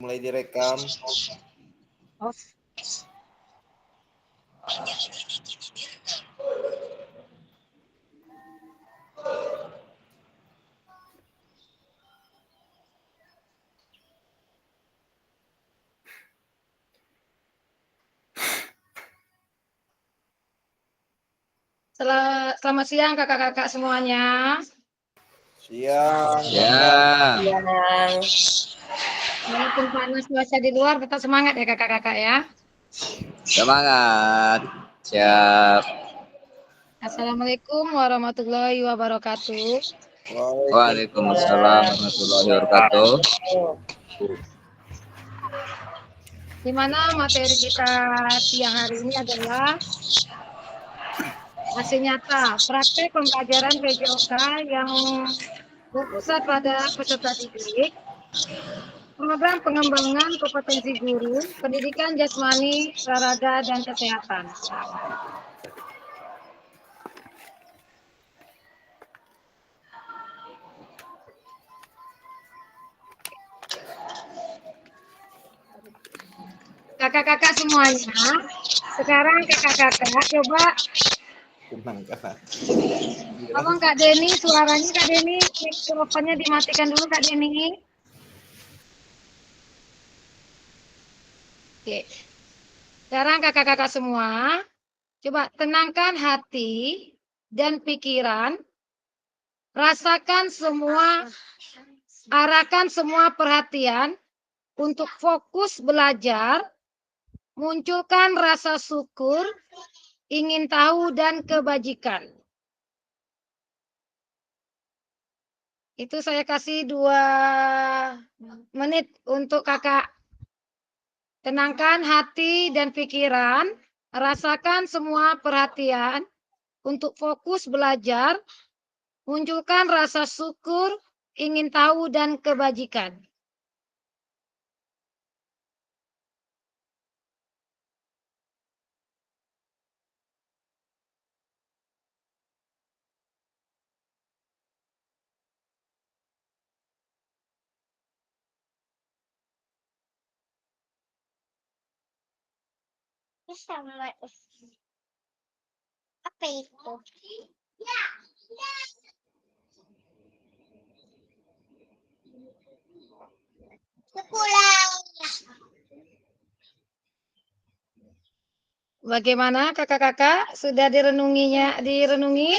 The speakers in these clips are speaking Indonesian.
Mulai direkam. Off. Selamat siang kakak-kakak semuanya. Siang. Ya. Walaupun panas cuaca di luar, tetap semangat ya kakak-kakak ya. Semangat. Siap. Assalamualaikum warahmatullahi wabarakatuh. Waalaikumsalam warahmatullahi wabarakatuh. Di mana materi kita siang hari ini adalah hasil nyata praktek pembelajaran PJOK yang berpusat pada peserta didik, program pengembangan kompetensi guru, pendidikan jasmani, olahraga, dan kesehatan. Kakak-kakak semuanya, sekarang kakak-kakak coba abang Kak Deni, suaranya Kak Deni, mikrofonnya dimatikan dulu Kak Deni. Oke. Sekarang kakak-kakak semua, coba tenangkan hati dan pikiran, rasakan semua, arahkan semua perhatian untuk fokus belajar, munculkan rasa syukur, ingin tahu dan kebajikan. Itu saya kasih 2 menit untuk kakak. Tenangkan hati dan pikiran, rasakan semua perhatian untuk fokus belajar, munculkan rasa syukur, ingin tahu dan kebajikan. Apa itu? Sekolah. Bagaimana kakak-kakak? Sudah direnungi?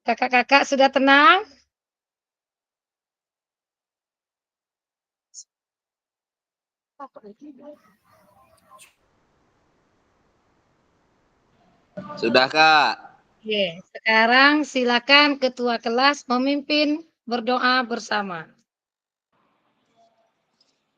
Kakak-kakak sudah tenang? Sudah, Kak. Oke, sekarang silakan ketua kelas memimpin berdoa bersama.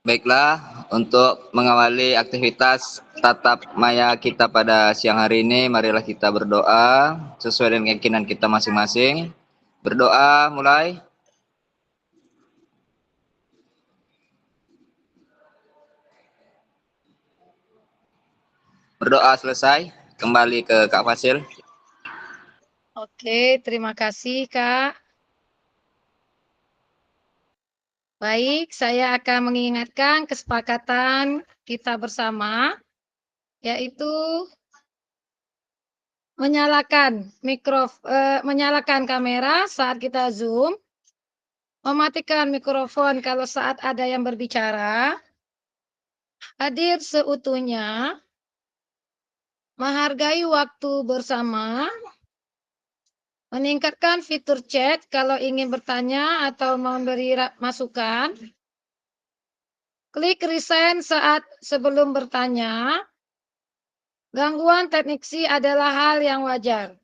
Baiklah, untuk mengawali aktivitas tatap maya kita pada siang hari ini, marilah kita berdoa sesuai dengan keyakinan kita masing-masing. Berdoa mulai. Berdoa selesai, kembali ke Kak Fasil. Oke, terima kasih Kak. Baik, saya akan mengingatkan kesepakatan kita bersama, yaitu menyalakan kamera saat kita Zoom, mematikan mikrofon kalau saat ada yang berbicara, hadir seutuhnya, menghargai waktu bersama, meningkatkan fitur chat kalau ingin bertanya atau memberi masukan, klik resign saat sebelum bertanya. Gangguan teknisi adalah hal yang wajar.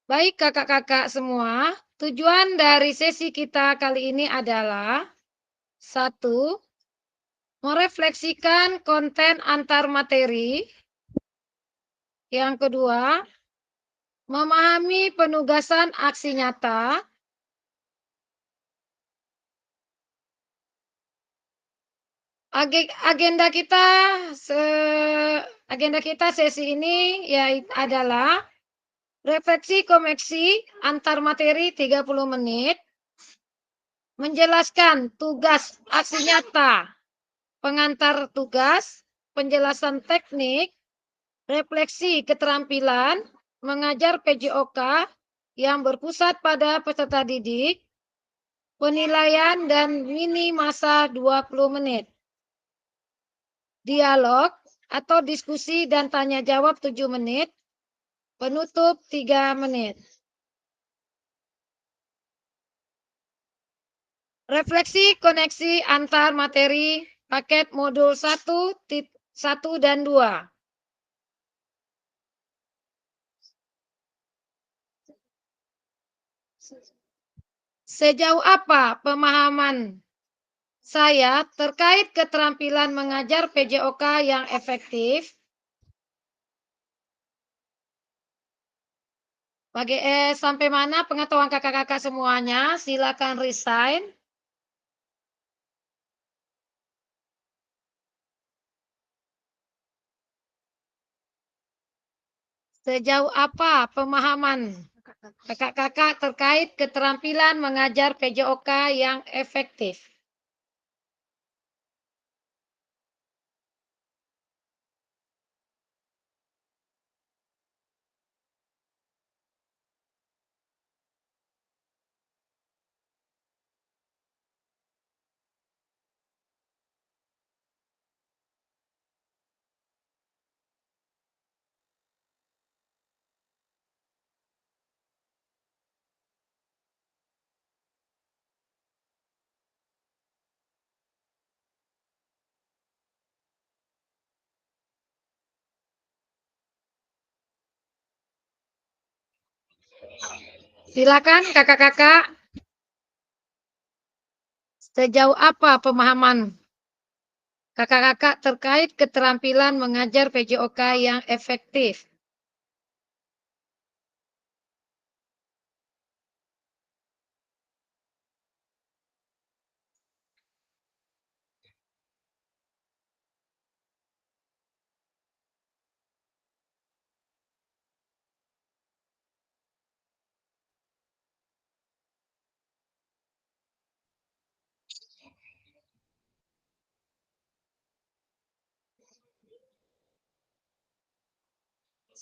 Baik kakak-kakak semua, tujuan dari sesi kita kali ini adalah 1. Merefleksikan konten antar materi. Yang kedua, memahami penugasan aksi nyata. Agenda kita sesi ini adalah Refleksi koneksi antar materi 30 menit. Menjelaskan tugas aksi nyata, pengantar tugas, penjelasan teknik, refleksi keterampilan, mengajar PJOK yang berpusat pada peserta didik, penilaian dan mini masa 20 menit. Dialog atau diskusi dan tanya jawab 7 menit, penutup 3 menit. Refleksi koneksi antar materi paket modul 1 dan 2. Sejauh apa pemahaman saya terkait keterampilan mengajar PJOK yang efektif? Sampai mana pengetahuan kakak-kakak semuanya? Silakan resign. Sejauh apa pemahaman kakak-kakak terkait keterampilan mengajar PJOK yang efektif? Silakan kakak-kakak. Sejauh apa pemahaman kakak-kakak terkait keterampilan mengajar PJOK yang efektif?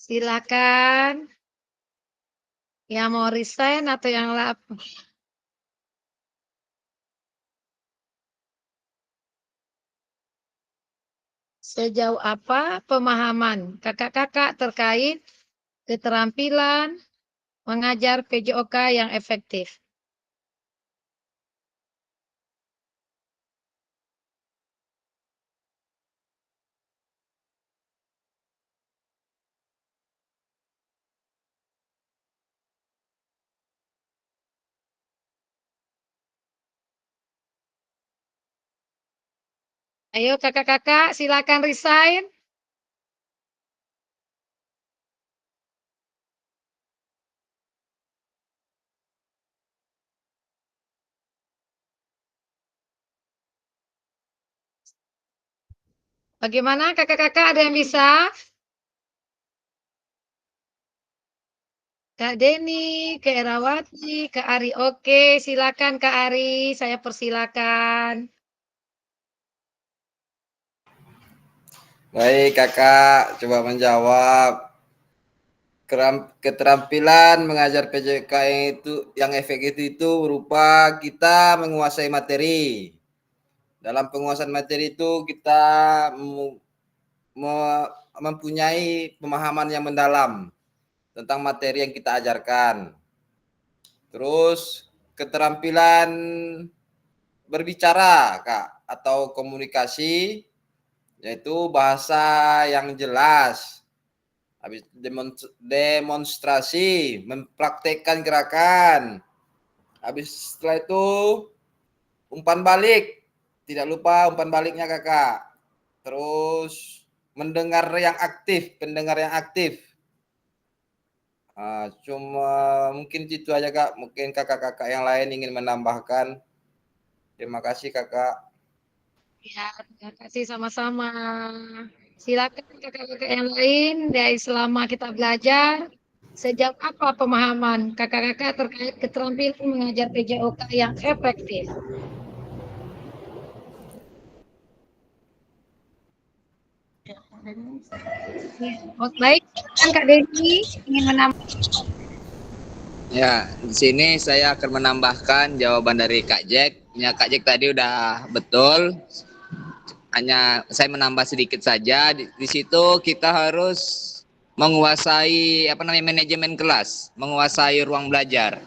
Silakan. Yang mau resign atau yang sejauh apa pemahaman kakak-kakak terkait keterampilan mengajar PJOK yang efektif? Ayo kakak-kakak silakan resign. Bagaimana kakak-kakak, ada yang bisa? Kak Deni, Kak Erawati, Kak Ari. Oke, silakan Kak Ari, saya persilakan. Baik, kakak coba menjawab. Keterampilan mengajar PJK yang efektif itu berupa kita menguasai materi. Dalam penguasaan materi itu kita mempunyai pemahaman yang mendalam tentang materi yang kita ajarkan. Terus keterampilan berbicara, Kak, atau komunikasi, yaitu bahasa yang jelas. Habis demonstrasi, mempraktekkan gerakan. Habis setelah itu umpan balik. Tidak lupa umpan baliknya, kakak. Terus mendengar yang aktif, pendengar yang aktif. Cuma mungkin itu aja, kak. Mungkin kakak-kakak yang lain ingin menambahkan. Terima kasih, kakak. Ya, terima kasih sama-sama. Silakan kakak-kakak yang lain dari selama kita belajar. Sejauh apa pemahaman kakak-kakak terkait keterampilan mengajar PJOK yang efektif? Baik, kan Kak Dedi ingin menambah. Ya, di sini saya akan menambahkan jawaban dari Kak Jack. Ya, Kak Jack tadi udah betul. Hanya saya menambah sedikit saja. Di situ kita harus menguasai manajemen kelas, menguasai ruang belajar.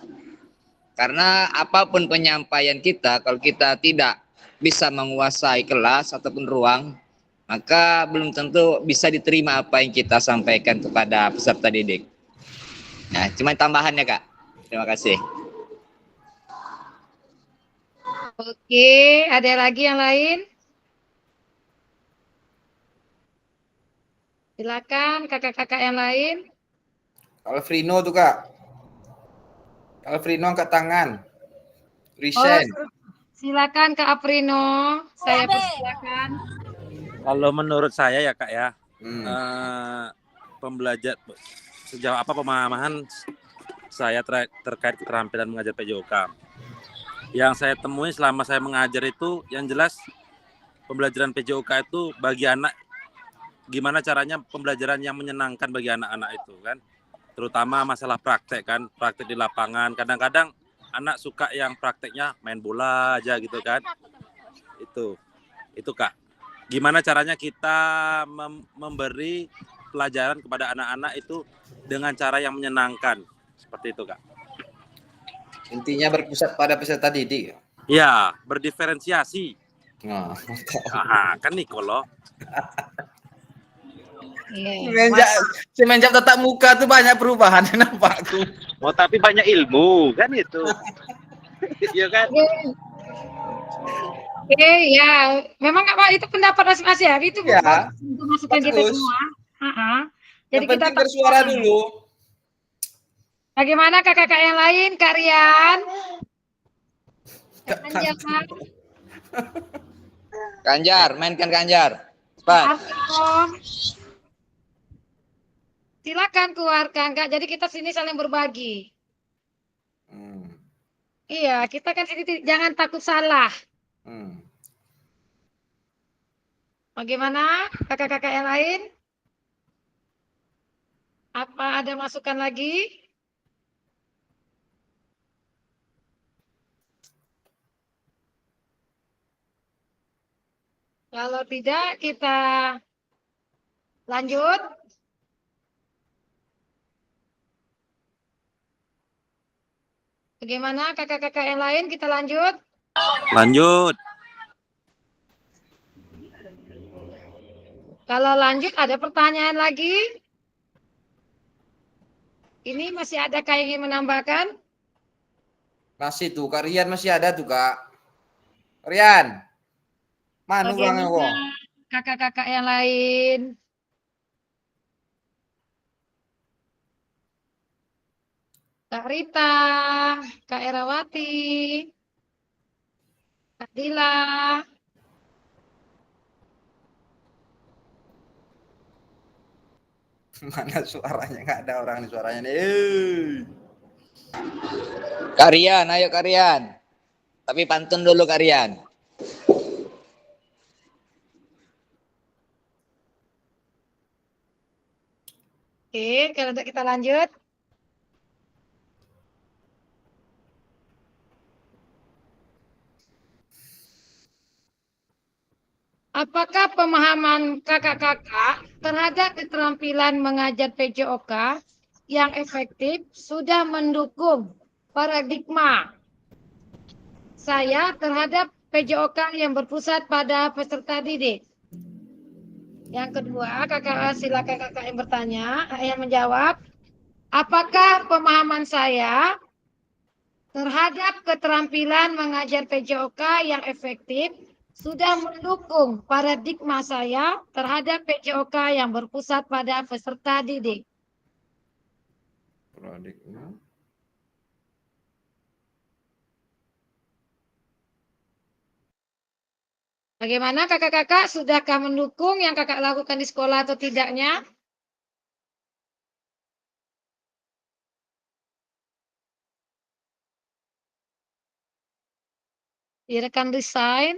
Karena apapun penyampaian kita, kalau kita tidak bisa menguasai kelas ataupun ruang, maka belum tentu bisa diterima apa yang kita sampaikan kepada peserta didik. Nah, cuma tambahannya, Kak. Terima kasih. Oke, ada lagi yang lain? Silakan kakak-kakak yang lain. Alfrino tuh Kak. Alfrino angkat tangan. Oh, Resign. silakan Kak Aprino. Saya persilakan. Kalau menurut saya ya Kak ya, pembelajar sejauh apa pemahaman saya terkait keterampilan mengajar PJOK. Yang saya temui selama saya mengajar itu, yang jelas pembelajaran PJOK itu bagi anak, gimana caranya pembelajaran yang menyenangkan bagi anak-anak itu kan. Terutama masalah praktek kan, praktek di lapangan. Kadang-kadang anak suka yang prakteknya main bola aja gitu kan. Itu Kak. Gimana caranya kita memberi pelajaran kepada anak-anak itu dengan cara yang menyenangkan. Seperti itu Kak. Intinya berpusat pada peserta didik. Ya, berdiferensiasi. Nah, Kan Nikolo. Semenjak tatap muka tuh banyak perubahan nampakku. Oh, tapi banyak ilmu kan itu. Iya kan? Oke, ya. Memang apa itu pendapat masing-masing ya? Itu Ya, masukan kita bagus. semua. Jadi Jadi kita penting bersuara dulu. Bagaimana kakak-kakak yang lain, Kak Rian? Kanjar, mainkan Kanjar. Cepat. Silakan keluarkan Kak. Jadi kita sini saling berbagi. Iya, kita kan sini jangan takut salah. Bagaimana kakak-kakak yang lain? Apa ada masukan lagi? Kalau tidak, kita lanjut. Bagaimana kakak-kakak yang lain? Kita lanjut. Lanjut. Kalau lanjut, ada pertanyaan lagi? Ini masih ada Kak yang ingin menambahkan? Masih tuh, Kak Rian masih ada tuh, Kak. Rian. Mana orangnya kok? Kakak-kakak yang lain. Kak Rita, Kak Erawati, Kak Dila. Mana suaranya? Nggak ada orang di suaranya nih. Karian, ayo Karian. Tapi pantun dulu Karian. Oke, kalau kita lanjut. Apakah pemahaman kakak-kakak terhadap keterampilan mengajar PJOK yang efektif sudah mendukung paradigma saya terhadap PJOK yang berpusat pada peserta didik? Yang kedua, silakan kakak yang bertanya, yang menjawab. Apakah pemahaman saya terhadap keterampilan mengajar PJOK yang efektif sudah mendukung paradigma saya terhadap PJOK yang berpusat pada peserta didik? Paradigma. Bagaimana kakak-kakak? Sudahkah mendukung yang kakak lakukan di sekolah atau tidaknya? Rekan resign.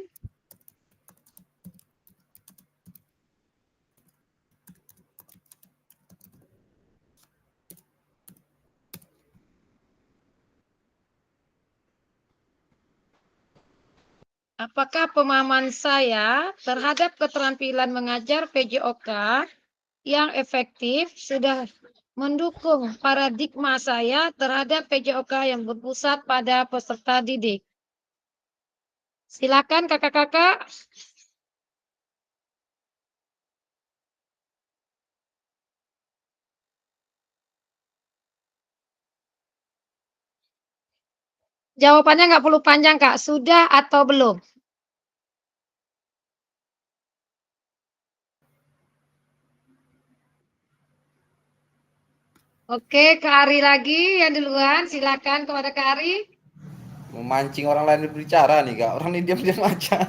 Apakah pemahaman saya terhadap keterampilan mengajar PJOK yang efektif sudah mendukung paradigma saya terhadap PJOK yang berpusat pada peserta didik? Silakan kakak-kakak. Jawabannya nggak perlu panjang, Kak. Sudah atau belum? Oke, Kak Ari lagi yang duluan. Silakan kepada Kak Ari. Memancing orang lain berbicara nih Kak. Orang ini diam-diam aja.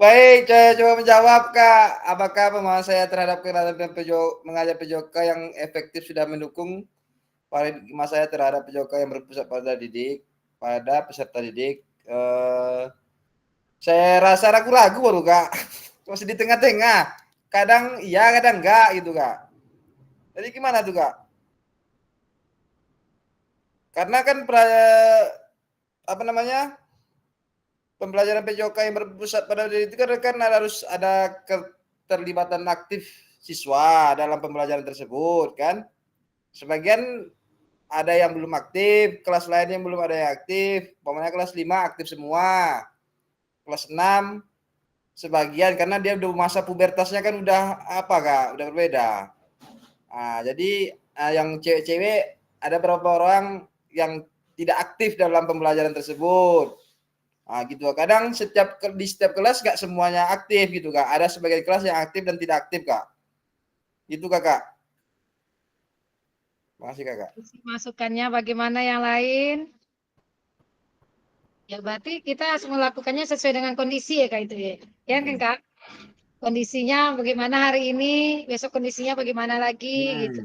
Baik, saya coba menjawab Kak. Apakah pemahaman saya terhadap keterampilan mengajar PJOK yang efektif sudah mendukung paradigma saya terhadap PJOK yang berpusat pada peserta didik? Saya rasa ragu-ragu baru Kak. Masih di tengah-tengah. Kadang iya, kadang enggak gitu Kak. Jadi gimana tuh Kak? Karena kan pembelajaran PJOK yang berpusat pada diri itu kan harus ada keterlibatan aktif siswa dalam pembelajaran tersebut kan. Sebagian ada yang belum aktif, kelas lain yang belum ada yang aktif. Pokoknya kelas 5 aktif semua. Kelas 6 sebagian karena dia udah masa pubertasnya kan udah apa Kak, udah berbeda. Nah, jadi yang cewek-cewek ada beberapa orang yang tidak aktif dalam pembelajaran tersebut. Nah, gitu. Kadang di setiap kelas nggak semuanya aktif gitu Kak. Ada sebagian kelas yang aktif dan tidak aktif Kak. Gitu Kakak. Makasih Kakak. Masukannya bagaimana yang lain? Ya berarti kita harus melakukannya sesuai dengan kondisi ya Kak itu ya. Ya kan Kak? Kondisinya bagaimana hari ini, besok kondisinya bagaimana lagi gitu.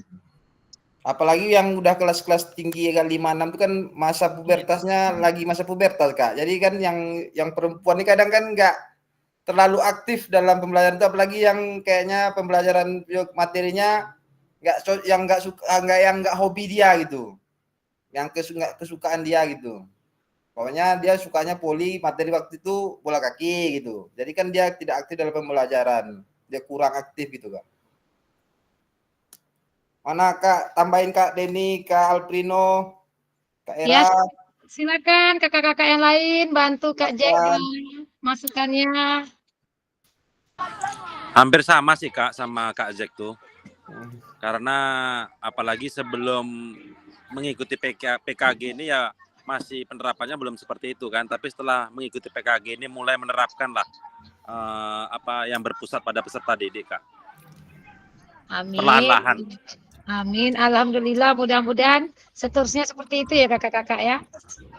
Apalagi yang udah kelas-kelas tinggi kan 5-6 itu kan masa pubertasnya lagi masa pubertas Kak. Jadi kan yang perempuan ini kadang kan nggak terlalu aktif dalam pembelajaran itu, apalagi yang kayaknya pembelajaran materinya nggak hobi dia gitu, yang kesukaan dia gitu. Pokoknya dia sukanya voli, materi waktu itu bola kaki gitu. Jadi kan dia tidak aktif dalam pembelajaran, dia kurang aktif gitu Kak. Mana Kak, tambahin Kak Denny, Kak Alprino, Kak Era. Ya, silakan kakak-kakak yang lain bantu Kak Jack masukannya. Hampir sama sih Kak sama Kak Jack tuh. Karena apalagi sebelum mengikuti PKG ini ya masih penerapannya belum seperti itu kan. Tapi setelah mengikuti PKG ini mulai menerapkan lah apa yang berpusat pada peserta didik Kak. Amin. Perlahan-lahan. Amin. Alhamdulillah, mudah-mudahan seterusnya seperti itu ya kakak-kakak ya.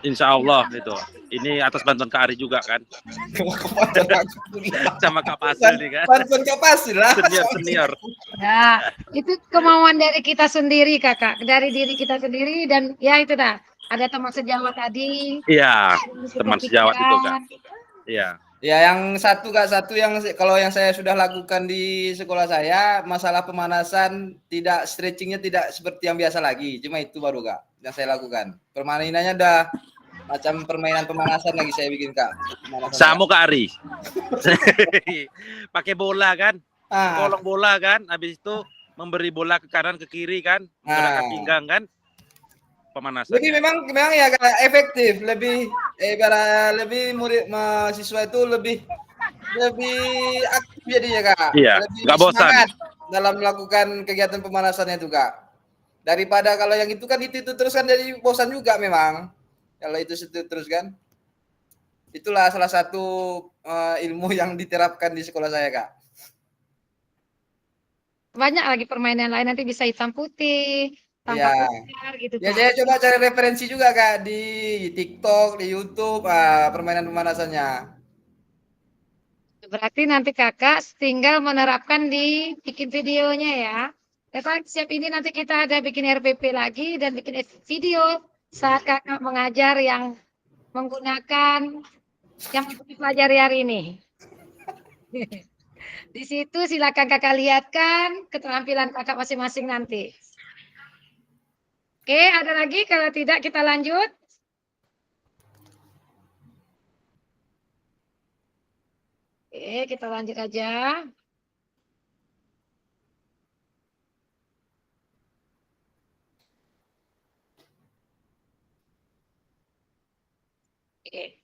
Insya Allah gitu. Ini atas bantuan Kak Ari juga kan. Sama Kak Pasil nih kan. Bantuan Kak Pasil lah. Senior. Ya, itu kemauan dari kita sendiri kakak, dari diri kita sendiri dan ya itu dah. Ada teman sejawat tadi. Iya, teman sejawat itu Kak. Iya. Ya, yang satu Kak, yang kalau yang saya sudah lakukan di sekolah saya, masalah pemanasan stretchingnya tidak seperti yang biasa lagi. Cuma itu baru Kak yang saya lakukan. Permainannya udah macam permainan pemanasan lagi saya bikin Kak. Sama Kak Ari. Pakai bola kan? Kolong bola kan? Habis itu memberi bola ke kanan ke kiri kan? Menggerakkan pinggang kan? Pemanasan. Jadi memang ya efektif, lebih murid mahasiswa itu lebih aktif jadinya Kak. Iya, lebih nggak bosan dalam melakukan kegiatan pemanasannya itu Kak. Daripada kalau yang itu kan itu terus kan jadi bosan juga memang. Kalau itu terus kan. Itulah salah satu ilmu yang diterapkan di sekolah saya Kak. Banyak lagi permainan lain, nanti bisa hitam putih. Ya. Gitu, ya saya coba cari referensi juga Kak di TikTok, di YouTube, permainan pemanasannya. Berarti nanti kakak tinggal menerapkan di bikin videonya ya. Kakak siap ini nanti kita ada bikin RPP lagi dan bikin video saat kakak mengajar yang menggunakan yang dipelajari hari ini. Di situ silakan kakak lihatkan keterampilan kakak masing-masing nanti. Oke, ada lagi? Kalau tidak kita lanjut. Oke, kita lanjut aja. Oke.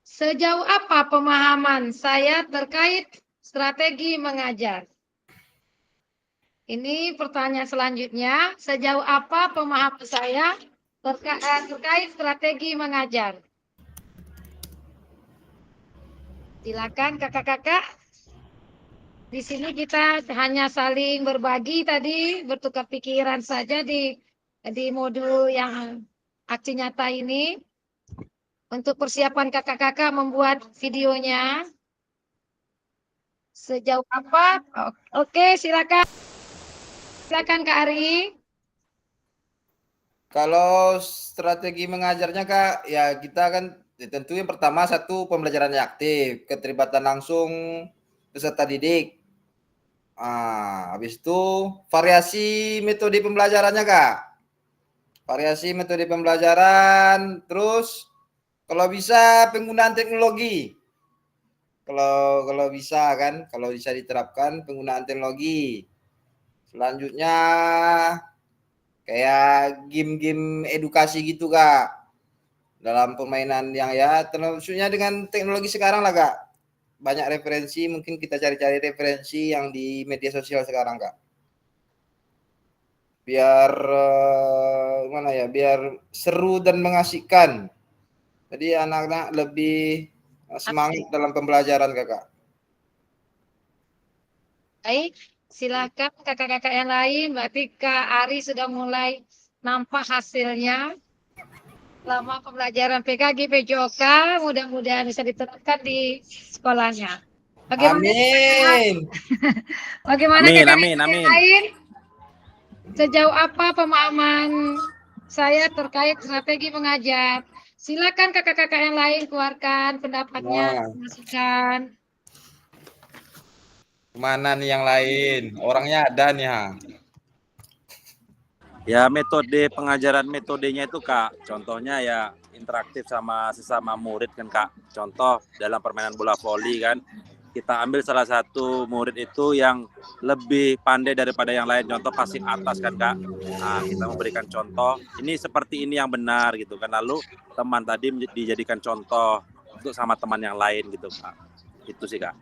Sejauh apa pemahaman saya terkait strategi mengajar? Ini pertanyaan selanjutnya. Sejauh apa pemahaman saya terkait strategi mengajar? Silakan kakak-kakak. Di sini kita hanya saling berbagi tadi, bertukar pikiran saja di modul yang aksi nyata ini. Untuk persiapan kakak-kakak membuat videonya. Sejauh apa? Oke, silakan. Silakan Kak Ari. Kalau strategi mengajarnya Kak, ya kita kan tentu yang pertama satu pembelajarannya aktif, keterlibatan langsung peserta didik. Habis itu variasi metode pembelajarannya Kak. Variasi metode pembelajaran, terus kalau bisa penggunaan teknologi. Kalau bisa kan, kalau bisa diterapkan penggunaan teknologi. Selanjutnya kayak game-game edukasi gitu Kak. Dalam permainan yang ya maksudnya dengan teknologi sekarang lah Kak. Banyak referensi, mungkin kita cari-cari referensi yang di media sosial sekarang Kak. Biar mana ya, biar seru dan mengasihkan. Jadi anak-anak lebih semangat dalam pembelajaran Kakak. Baik, silakan kakak-kakak yang lain. Berarti Kak Ari sudah mulai nampak hasilnya. Selama pembelajaran PKG PJOK, mudah-mudahan bisa diterapkan di sekolahnya. Bagaimana? Amin. Bagaimana Amin, kakak amin, yang amin. lain? Sejauh apa pemahaman saya terkait strategi mengajar? Silakan kakak-kakak yang lain keluarkan pendapatnya, Nah, masukan. kemana nih yang lain? Orangnya ada nih ha. Ya metode pengajaran metodenya itu Kak, contohnya ya interaktif sama sesama murid kan Kak. Contoh dalam permainan bola voli kan, kita ambil salah satu murid itu yang lebih pandai daripada yang lain. Contoh passing atas kan Kak. Nah, kita memberikan contoh, ini seperti ini yang benar gitu kan. Lalu teman tadi dijadikan contoh untuk sama teman yang lain gitu Kak. Itu sih Kak.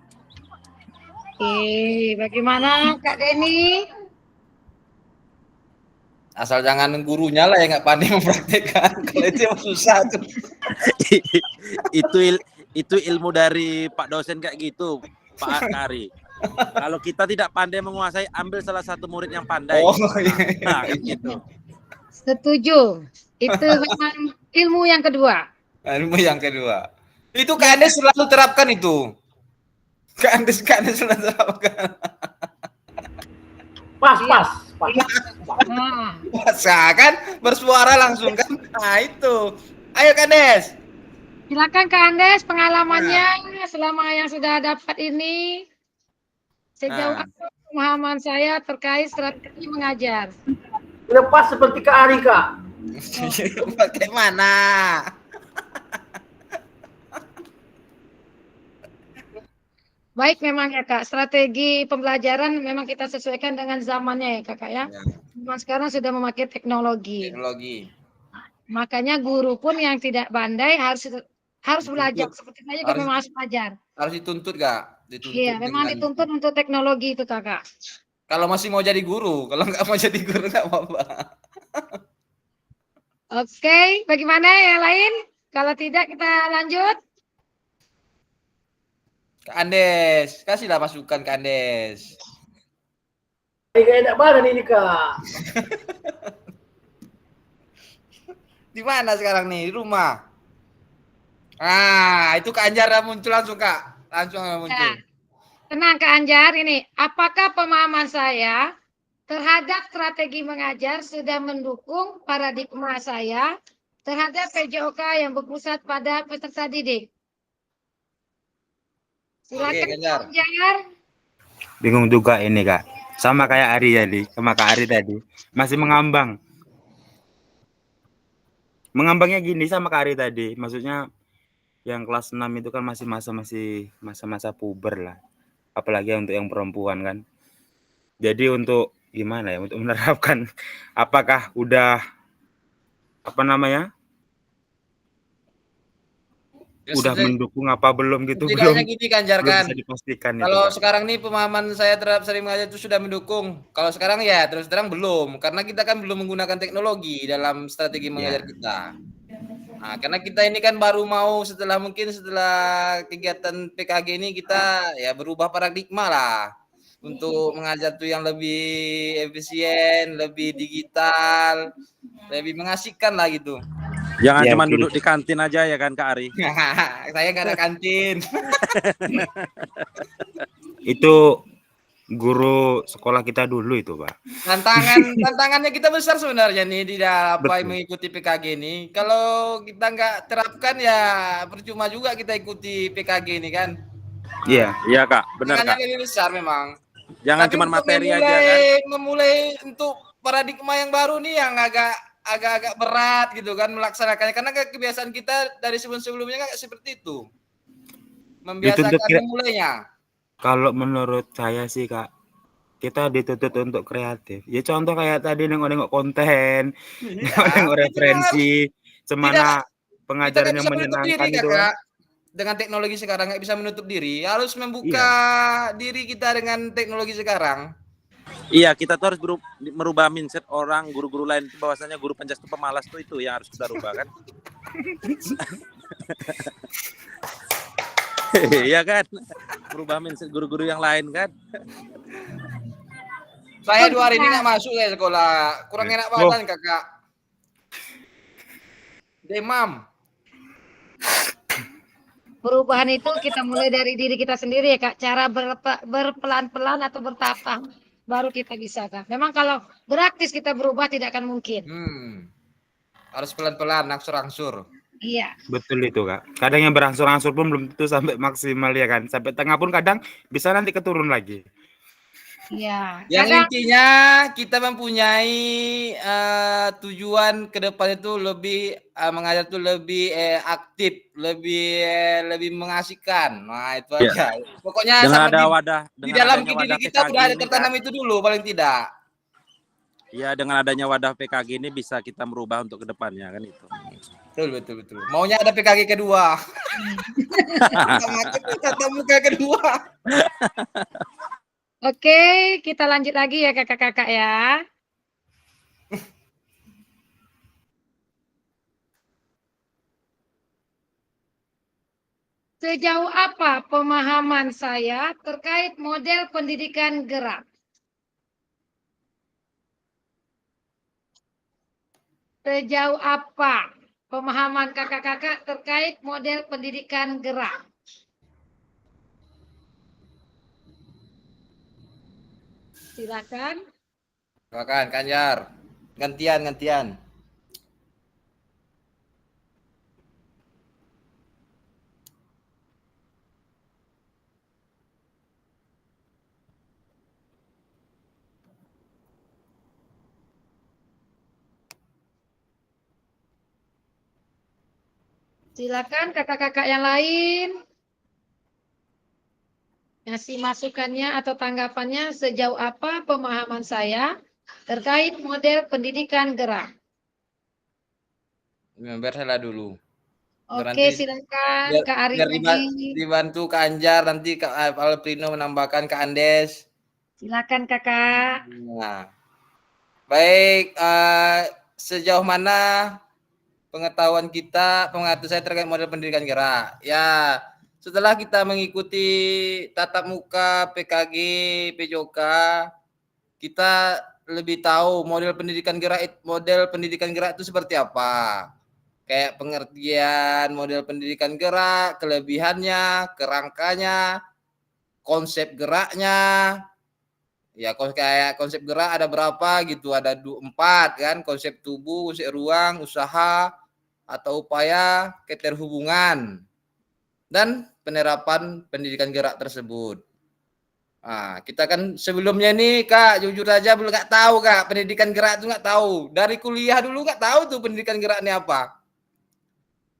Oke, bagaimana Kak Denny? Asal jangan gurunya lah yang nggak pandai mempraktekkan. Kalau itu yang susah tuh. itu ilmu dari Pak dosen kayak gitu, Pak Kari. Kalau kita tidak pandai menguasai, ambil salah satu murid yang pandai. Oh iya. Nah, gitu. Setuju. Itu memang ilmu yang kedua. Ilmu yang kedua. Itu Kak Andes selalu terapkan itu. Kak Andes selalu terapkan. Pas. Nah, Masa kan bersuara langsung kan. Nah itu. Ayo Kak Andes. silakan Kak Andes pengalamannya selama yang sudah dapat ini. Sejauh Nah. apa pemahaman saya terkait strategi mengajar? Lepas seperti Kak Ari, Kak. Bagaimana? Baik memang ya Kak, strategi pembelajaran memang kita sesuaikan dengan zamannya ya Kakak ya. Zaman sekarang sudah memakai teknologi. Teknologi. Makanya guru pun yang tidak pandai harus belajar seperti saya juga memang harus belajar. Harus dituntut Kak. Iya, memang dituntut untuk teknologi itu Kakak. Kalau masih mau jadi guru, kalau nggak mau jadi guru nggak apa-apa. Oke, bagaimana yang lain? Kalau tidak kita lanjut. Kak Andes, kasihlah masukan Kak Andes. Kayak enak badan ini, Kak. Di mana sekarang nih? Di rumah. Itu Kak Anjar muncul langsung Kak. Langsung muncul. Ya. Tenang Kak Anjar, ini apakah pemahaman saya terhadap strategi mengajar sudah mendukung paradigma saya terhadap PJOK yang berpusat pada peserta didik. Oke, Silakan Ganjar. Ganjar. Bingung juga ini Kak. Sama kayak Ari tadi, sama Kak Ari tadi. Masih mengambang. Mengambangnya gini sama Kak Ari tadi. Maksudnya yang kelas 6 itu kan masih masa-masa puber lah. Apalagi untuk yang perempuan kan. Jadi untuk gimana ya, untuk menerapkan apakah udah apa namanya? Ya, Udah mendukung apa belum gitu, setidaknya gini Ganjar belum kan. bisa dipastikan itu, Kalau Kak. sekarang nih pemahaman saya terhadap sering mengajar itu sudah mendukung. Kalau sekarang ya terus terang belum, karena kita kan belum menggunakan teknologi dalam strategi mengajar kita. Nah, karena kita ini kan baru mau setelah kegiatan PKG ini kita ya berubah paradigma lah untuk mengajar tuh yang lebih efisien, lebih digital, lebih mengasihkan lah gitu. Jangan Ya, cuma oke. duduk di kantin aja ya kan Kak Ari. Saya nggak ada kantin. Itu guru sekolah kita dulu itu, Pak. Tantangannya kita besar sebenarnya nih di dalam Betul. mengikuti PKG ini. Kalau kita nggak terapkan ya percuma juga kita ikuti PKG ini kan. Iya. Iya Kak, benar Tantangannya Kak. lebih besar memang. Jangan Tapi cuma untuk materi aja kan. memulai untuk paradigma yang baru nih yang agak berat gitu kan melaksanakannya karena kebiasaan kita dari sebelum-sebelumnya kan seperti itu. Membiasakan memulainya. Kalau menurut saya sih Kak, kita dituntut untuk kreatif. Ya contoh kayak tadi nengok-nengok konten, nengok-nengok referensi, semana Kita pengajaran nggak yang bisa menutup diri menyenangkan itu kan. kakak. Dengan teknologi sekarang nggak bisa menutup diri. Harus membuka diri kita dengan teknologi sekarang. Iya, kita tuh harus merubah mindset orang guru-guru lain itu bahwasanya guru Pancas itu pemalas tuh itu yang harus kita rubah kan. Iya kan? Merubah mindset guru-guru yang lain kan. Saya 2 hari ini nggak masuk ya sekolah. Kurang enak badan kakak. Demam. Perubahan itu kita mulai dari diri kita sendiri ya Kak. Cara berpelan-pelan atau bertahap baru kita bisa Kak. Memang kalau gratis kita berubah tidak akan mungkin. Harus pelan-pelan, angsur-angsur. Iya. Betul itu Kak. Kadang yang berangsur-angsur pun belum tentu sampai maksimal ya kan. Sampai tengah pun kadang bisa nanti keturun lagi. Iya. Yang intinya kita mempunyai tujuan ke depan itu lebih mengajar itu lebih aktif, lebih mengasihkan. Nah, itu aja. Pokoknya dengan sama ada wadah di dalam adanya diri wadah kita PKG udah ada ini tertanam kan. itu dulu paling tidak. Ya, dengan adanya wadah PKG ini bisa kita merubah untuk ke depannya kan itu. Betul. Maunya ada PKG kedua. Tatap muka kedua. Oke, kita lanjut lagi ya kakak-kakak ya. Sejauh apa pemahaman saya terkait model pendidikan gerak? Sejauh apa pemahaman kakak-kakak terkait model pendidikan gerak? Silakan. Silakan, Ganjar. Gantian. Silakan kakak-kakak yang lain. Ngasih masukannya atau tanggapannya sejauh apa pemahaman saya terkait model pendidikan gerak. Biar saya dulu. Oke, silakan Kak Ari lagi. Dibantu Kak Anjar, nanti Kak Alprino menambahkan Kak Andes. Silakan Kakak. Nah, baik, sejauh mana pengetahuan saya terkait model pendidikan gerak? Ya, setelah kita mengikuti tatap muka PKG, PJOK, kita lebih tahu model pendidikan gerak itu seperti apa. Kayak pengertian model pendidikan gerak, kelebihannya, kerangkanya, konsep geraknya. Ya kayak konsep gerak ada berapa gitu, ada 4 kan, konsep tubuh, konsep ruang, usaha, atau upaya keterhubungan dan penerapan pendidikan gerak tersebut. Nah, kita kan sebelumnya nih Kak, jujur aja belum nggak tahu Kak, pendidikan gerak itu nggak tahu. Dari kuliah dulu nggak tahu tuh pendidikan gerak ini apa.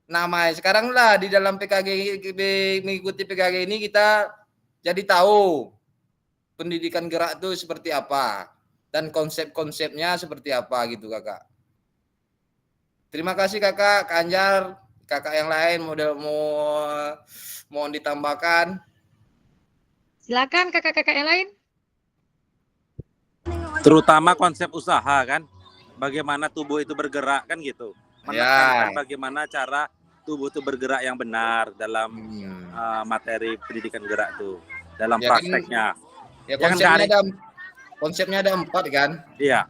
Namanya sekarang lah di dalam PKG mengikuti PKG ini kita jadi tahu pendidikan gerak itu seperti apa dan konsep-konsepnya seperti apa gitu Kakak. Terima kasih Kakak, Kak Anjar, Kakak yang lain mau ditambahkan. Silakan kakak-kakak yang lain. Terutama konsep usaha kan, bagaimana tubuh itu bergerak kan gitu. Menekankan bagaimana cara tubuh itu bergerak yang benar dalam materi pendidikan gerak tuh, dalam Ya kan, prakteknya. ya Ya kan, konsepnya ada 4 kan? Iya.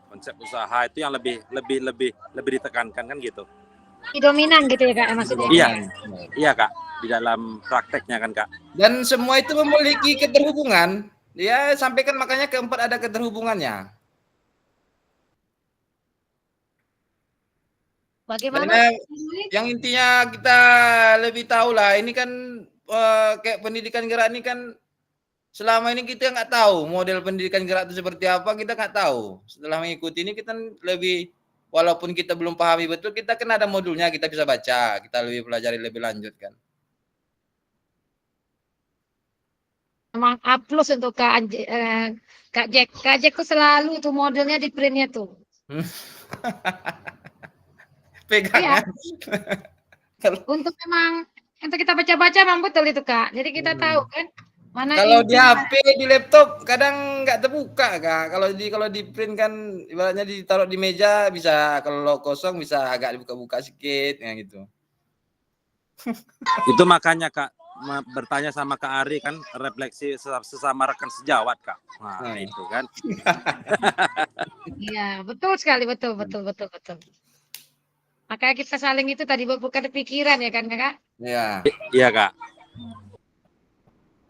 Konsep usaha itu yang lebih ditekankan kan gitu. Dominan gitu ya Kak maksudnya. Iya. Iya Kak, di dalam prakteknya kan Kak. Dan semua itu memiliki keterhubungan. Ya, sampaikan makanya keempat ada keterhubungannya. Bagaimana? Karena yang intinya kita lebih tahu lah. Ini kan kayak pendidikan gerak ini kan selama ini kita nggak tahu model pendidikan gerak itu seperti apa, kita nggak tahu. Setelah mengikuti ini kita lebih, walaupun kita belum pahami betul, kita kan ada modulnya, kita bisa baca, kita lebih pelajari lebih lanjut kan. Memang A+ untuk Kak Jack. Kak Jack tuh selalu tuh modelnya di printnya tuh. Pegangan. Untuk memang untuk kita baca-baca memang betul itu Kak. Jadi kita tahu kan mana Kalau di HP, di laptop kadang nggak terbuka Kak. Kalau di print kan ibaratnya ditaruh di meja bisa, kalau kosong bisa agak dibuka-buka sedikit ya gitu. Itu makanya Kak bertanya sama Kak Ari kan, refleksi sesama rekan sejawat Kak. Nah, itu kan. Iya, betul sekali, betul. Makanya kita saling itu tadi bertukar pikiran ya kan Kak? Iya. Iya Kak.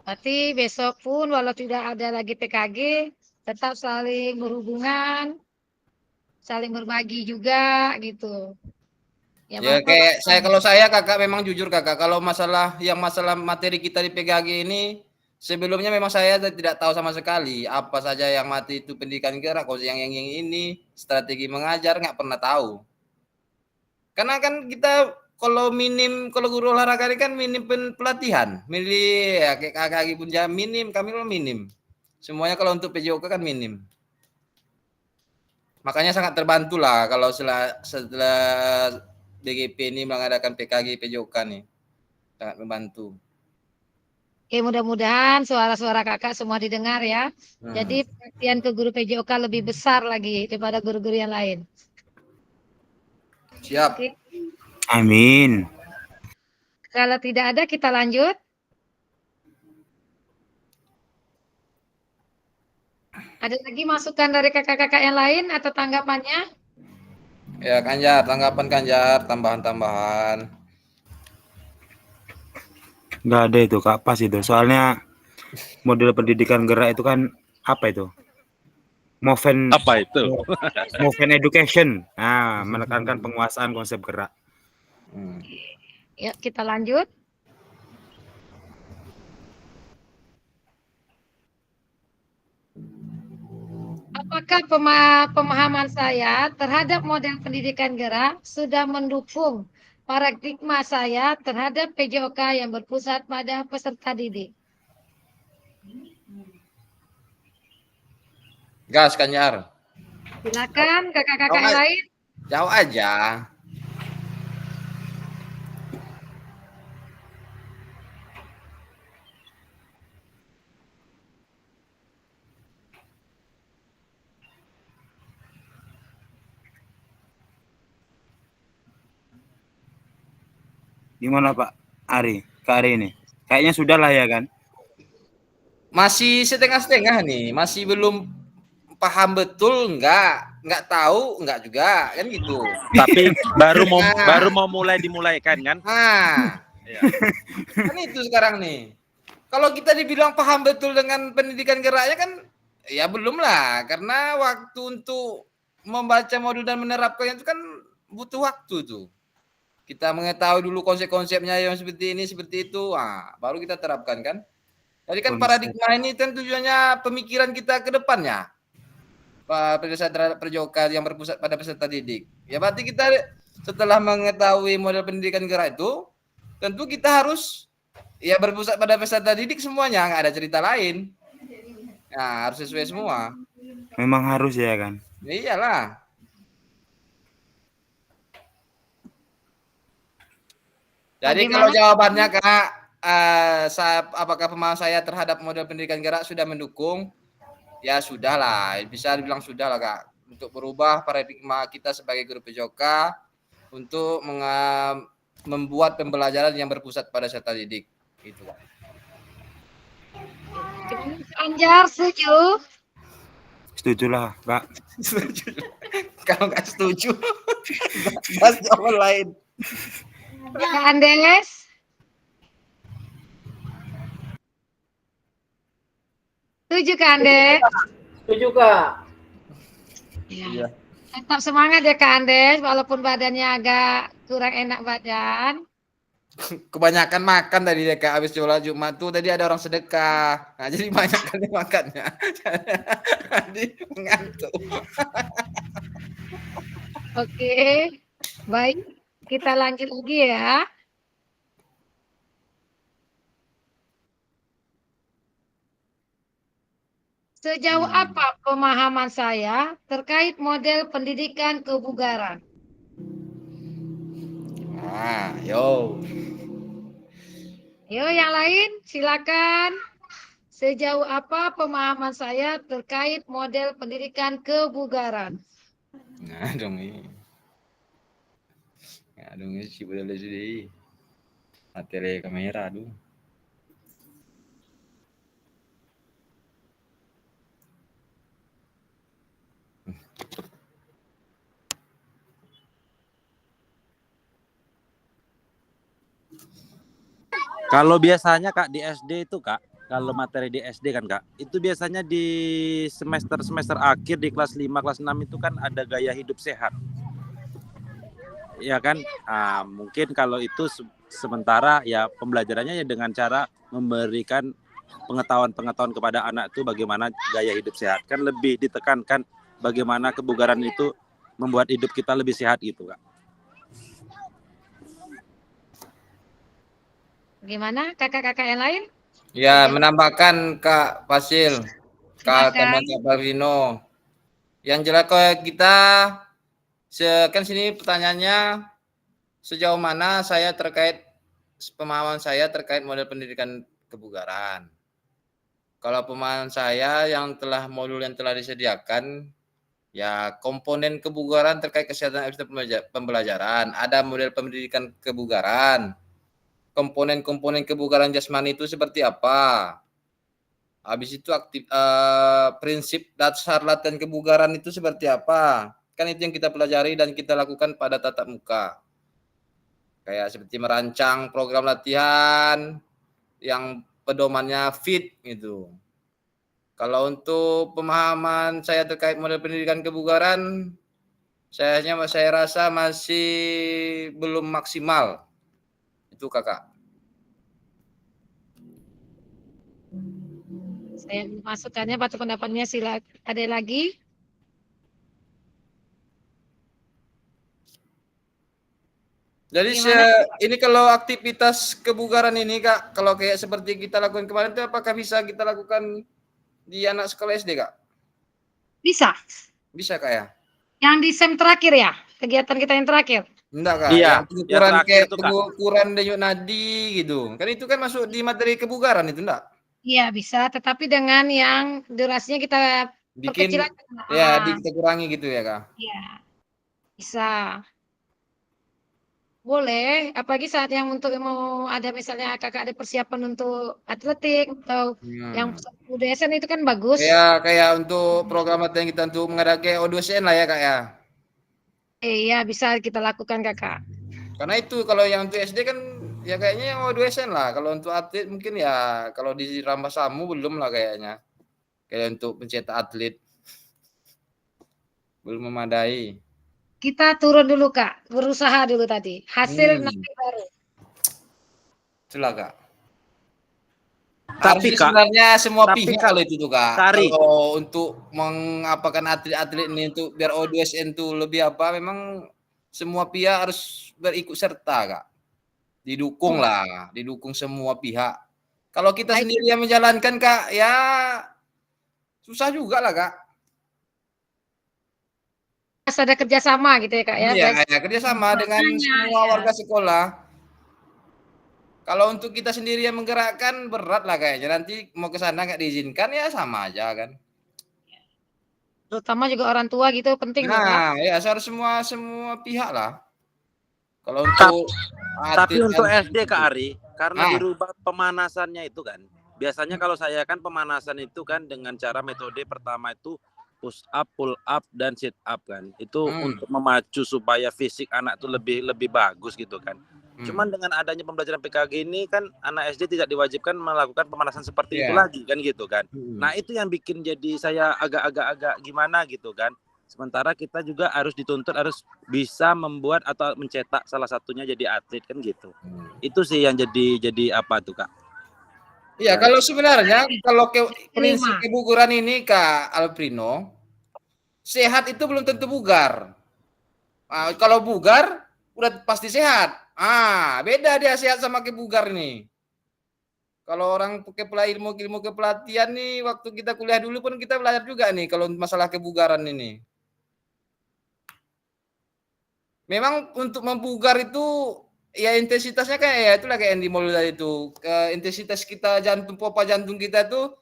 Berarti besok pun walau tidak ada lagi PKG, tetap saling berhubungan, saling berbagi juga gitu. Ya kayak kalau saya Kakak memang jujur Kakak, kalau masalah materi kita di PKG ini sebelumnya memang saya tidak tahu sama sekali apa saja yang mati itu pendidikan gerak, kalau yang ini strategi mengajar nggak pernah tahu. Karena kan kita kalau guru olahraga ini kan minim pelatihan, ya kayak kakak pun ya minim, kami minim. Semuanya kalau untuk PJOK kan minim. Makanya sangat terbantu lah kalau setelah BGP ini mengadakan PKG PJOK nih, sangat membantu. Oke, mudah-mudahan suara-suara kakak semua didengar ya. Jadi perhatian ke guru PJOK lebih besar lagi daripada guru-guru yang lain. Siap. Oke. Amin. Kalau tidak ada kita lanjut. Ada lagi masukan dari kakak-kakak yang lain atau tanggapannya? Ya Kanjar, tanggapan Kanjar, tambahan-tambahan. Nggak ada itu Kak, pas itu. Soalnya model pendidikan gerak itu kan apa itu? Movement education. Nah, menekankan penguasaan konsep gerak. Yuk kita lanjut. Apakah pemahaman saya terhadap model pendidikan gerak sudah mendukung paradigma saya terhadap PJOK yang berpusat pada peserta didik? Gas Kanjar. Silakan kakak-kakak yang lain. Jauh aja. Gimana Pak Ari? Kak Ari ini? Kayaknya sudah lah ya kan? Masih setengah-setengah nih, masih belum paham betul, nggak tahu, nggak juga kan gitu. Tapi baru mau dimulaikan kan? Nah, ya. Kan itu sekarang nih. Kalau kita dibilang paham betul dengan pendidikan geraknya kan, ya belum lah, karena waktu untuk membaca modul dan menerapkannya itu kan butuh waktu tuh. Kita mengetahui dulu konsep-konsepnya yang seperti ini, seperti itu, baru kita terapkan kan. Jadi kan Konsep. paradigma ini kan tujuannya pemikiran kita ke depannya. Pada saat terhadap perjoka yang berpusat pada peserta didik. Ya berarti kita setelah mengetahui model pendidikan gerak itu, tentu kita harus ya berpusat pada peserta didik semuanya, nggak ada cerita lain. Nah, harus sesuai semua. Memang harus ya kan. Iyalah. Jadi kalau jawabannya Kak, apakah pemahaman saya terhadap model pendidikan gerak sudah mendukung? Ya sudahlah, bisa dibilang sudahlah Kak. Untuk berubah paradigma kita sebagai guru PJOK untuk membuat pembelajaran yang berpusat pada peserta didik. Gitu Kak. Anjar, setuju? Setuju lah, Kak. Kalau nggak setuju, bahas jawaban lain. Kak Andes? Setuju Kak Andes? Setuju Kak. Iya. Tetap semangat ya Kak Andes, walaupun badannya agak kurang enak badan. Kebanyakan makan tadi deh Kak, habis sholat Jumat tuh tadi ada orang sedekah. Nah, jadi banyak kali makannya. Jadi mengantuk. Oke, baik. Kita lanjut lagi ya. Sejauh apa pemahaman saya terkait model pendidikan kebugaran? Yo. Yo, yang lain silakan. Sejauh apa pemahaman saya terkait model pendidikan kebugaran? Nah, dong ini. Aduh, ini sih udah sudah. Materi kamera, aduh. Kalau biasanya Kak di SD itu Kak, kalau materi di SD kan Kak, itu biasanya di semester akhir di kelas 5, kelas 6 itu kan ada gaya hidup sehat. Ya kan? Mungkin kalau itu sementara ya pembelajarannya ya dengan cara memberikan pengetahuan-pengetahuan kepada anak itu bagaimana gaya hidup sehat. Kan lebih ditekankan bagaimana kebugaran itu membuat hidup kita lebih sehat gitu Kak. Gimana kakak-kakak yang lain? Ya, menambahkan Kak Fasil, Kak Silakan. Kak Barvino. Yang jelas kalau kita kan sini pertanyaannya sejauh mana saya terkait pemahaman saya terkait model pendidikan kebugaran. Kalau pemahaman saya yang modul yang telah disediakan ya komponen kebugaran terkait kesehatan pembelajaran, ada model pendidikan kebugaran. Komponen-komponen kebugaran jasmani itu seperti apa? Habis itu prinsip dasar latihan kebugaran itu seperti apa? Kan itu yang kita pelajari dan kita lakukan pada tatap muka. Kayak seperti merancang program latihan yang pedomannya fit gitu. Kalau untuk pemahaman saya terkait model pendidikan kebugaran, saya rasa masih belum maksimal. Itu Kakak. Saya masukkannya batu pendapatnya ada lagi? Jadi ini kalau aktivitas kebugaran ini Kak, kalau kayak seperti kita lakukan kemarin itu apakah bisa kita lakukan di anak sekolah SD Kak? Bisa. Bisa Kak ya? Yang di SEM terakhir ya? Kegiatan kita yang terakhir? Enggak Kak, Iya, yang pengukuran yang kayak tuh, Kak. pengukuran denyut nadi gitu. Kan itu kan masuk di materi kebugaran itu enggak? Iya bisa, tetapi dengan yang durasinya kita Bikin perkecil. ya kita kurangi gitu ya Kak? Iya, bisa. Boleh, apalagi saat yang untuk mau ada misalnya kakak ada persiapan untuk atletik atau yang UDSN itu kan bagus. Kayak untuk program latihan kita untuk mengadakan O2SN lah ya Kak ya? Iya, bisa kita lakukan kakak. Karena itu kalau yang untuk SD kan ya kayaknya yang O2SN lah. Kalau untuk atlet mungkin ya kalau di Rambasamu belum lah kayaknya. Kayak untuk pencetak atlet belum memadai. Kita turun dulu Kak, berusaha dulu tadi. Hasil nanti baru. Itulah Kak. Tapi Harusnya Kak, sebenarnya semua tapi pihak Kak, kalau itu tuh Kak. Kak Ari, Kalau untuk mengapakan atlet-atlet ini untuk biar O2SN tuh lebih apa, memang semua pihak harus berikut serta Kak. Didukung lah, didukung semua pihak. Kalau kita Baik. sendiri yang menjalankan Kak, ya susah juga lah Kak. Harus ada kerjasama gitu ya Kak ya. Iya, Baik. ya, kerjasama dengan Makanya, semua ya. warga sekolah. Kalau untuk kita sendiri yang menggerakkan berat lah kayaknya. Nanti mau ke sana nggak diizinkan ya sama aja kan. Terutama juga orang tua gitu penting loh Kak. Nah, ya harus semua pihak lah. Kalau untuk tapi atlet untuk kan SD Kak Ari, karena Nah. dirubah pemanasannya itu kan. Biasanya kalau saya kan pemanasan itu kan dengan cara metode pertama itu push up, pull up, dan sit up kan. Itu untuk memacu supaya fisik anak tuh lebih bagus gitu kan. Cuman dengan adanya pembelajaran PKG ini kan anak SD tidak diwajibkan melakukan pemanasan seperti itu lagi kan gitu kan. Nah, itu yang bikin jadi saya agak gimana gitu kan. Sementara kita juga harus dituntut harus bisa membuat atau mencetak salah satunya jadi atlet kan gitu. Itu sih yang jadi apa tuh Kak? Iya, kalau sebenarnya kalau prinsip Terima. kebugaran ini Kak Alprino, sehat itu belum tentu bugar. Nah, kalau bugar udah pasti sehat. Beda dia sehat sama kebugar nih. Kalau orang ilmu kepelatihan nih, waktu kita kuliah dulu pun kita belajar juga nih kalau masalah kebugaran ini. Memang untuk membugar itu ya intensitasnya kayak ya itulah kayak Andy Molu tadi itu. Intensitas kita pompa jantung kita tuh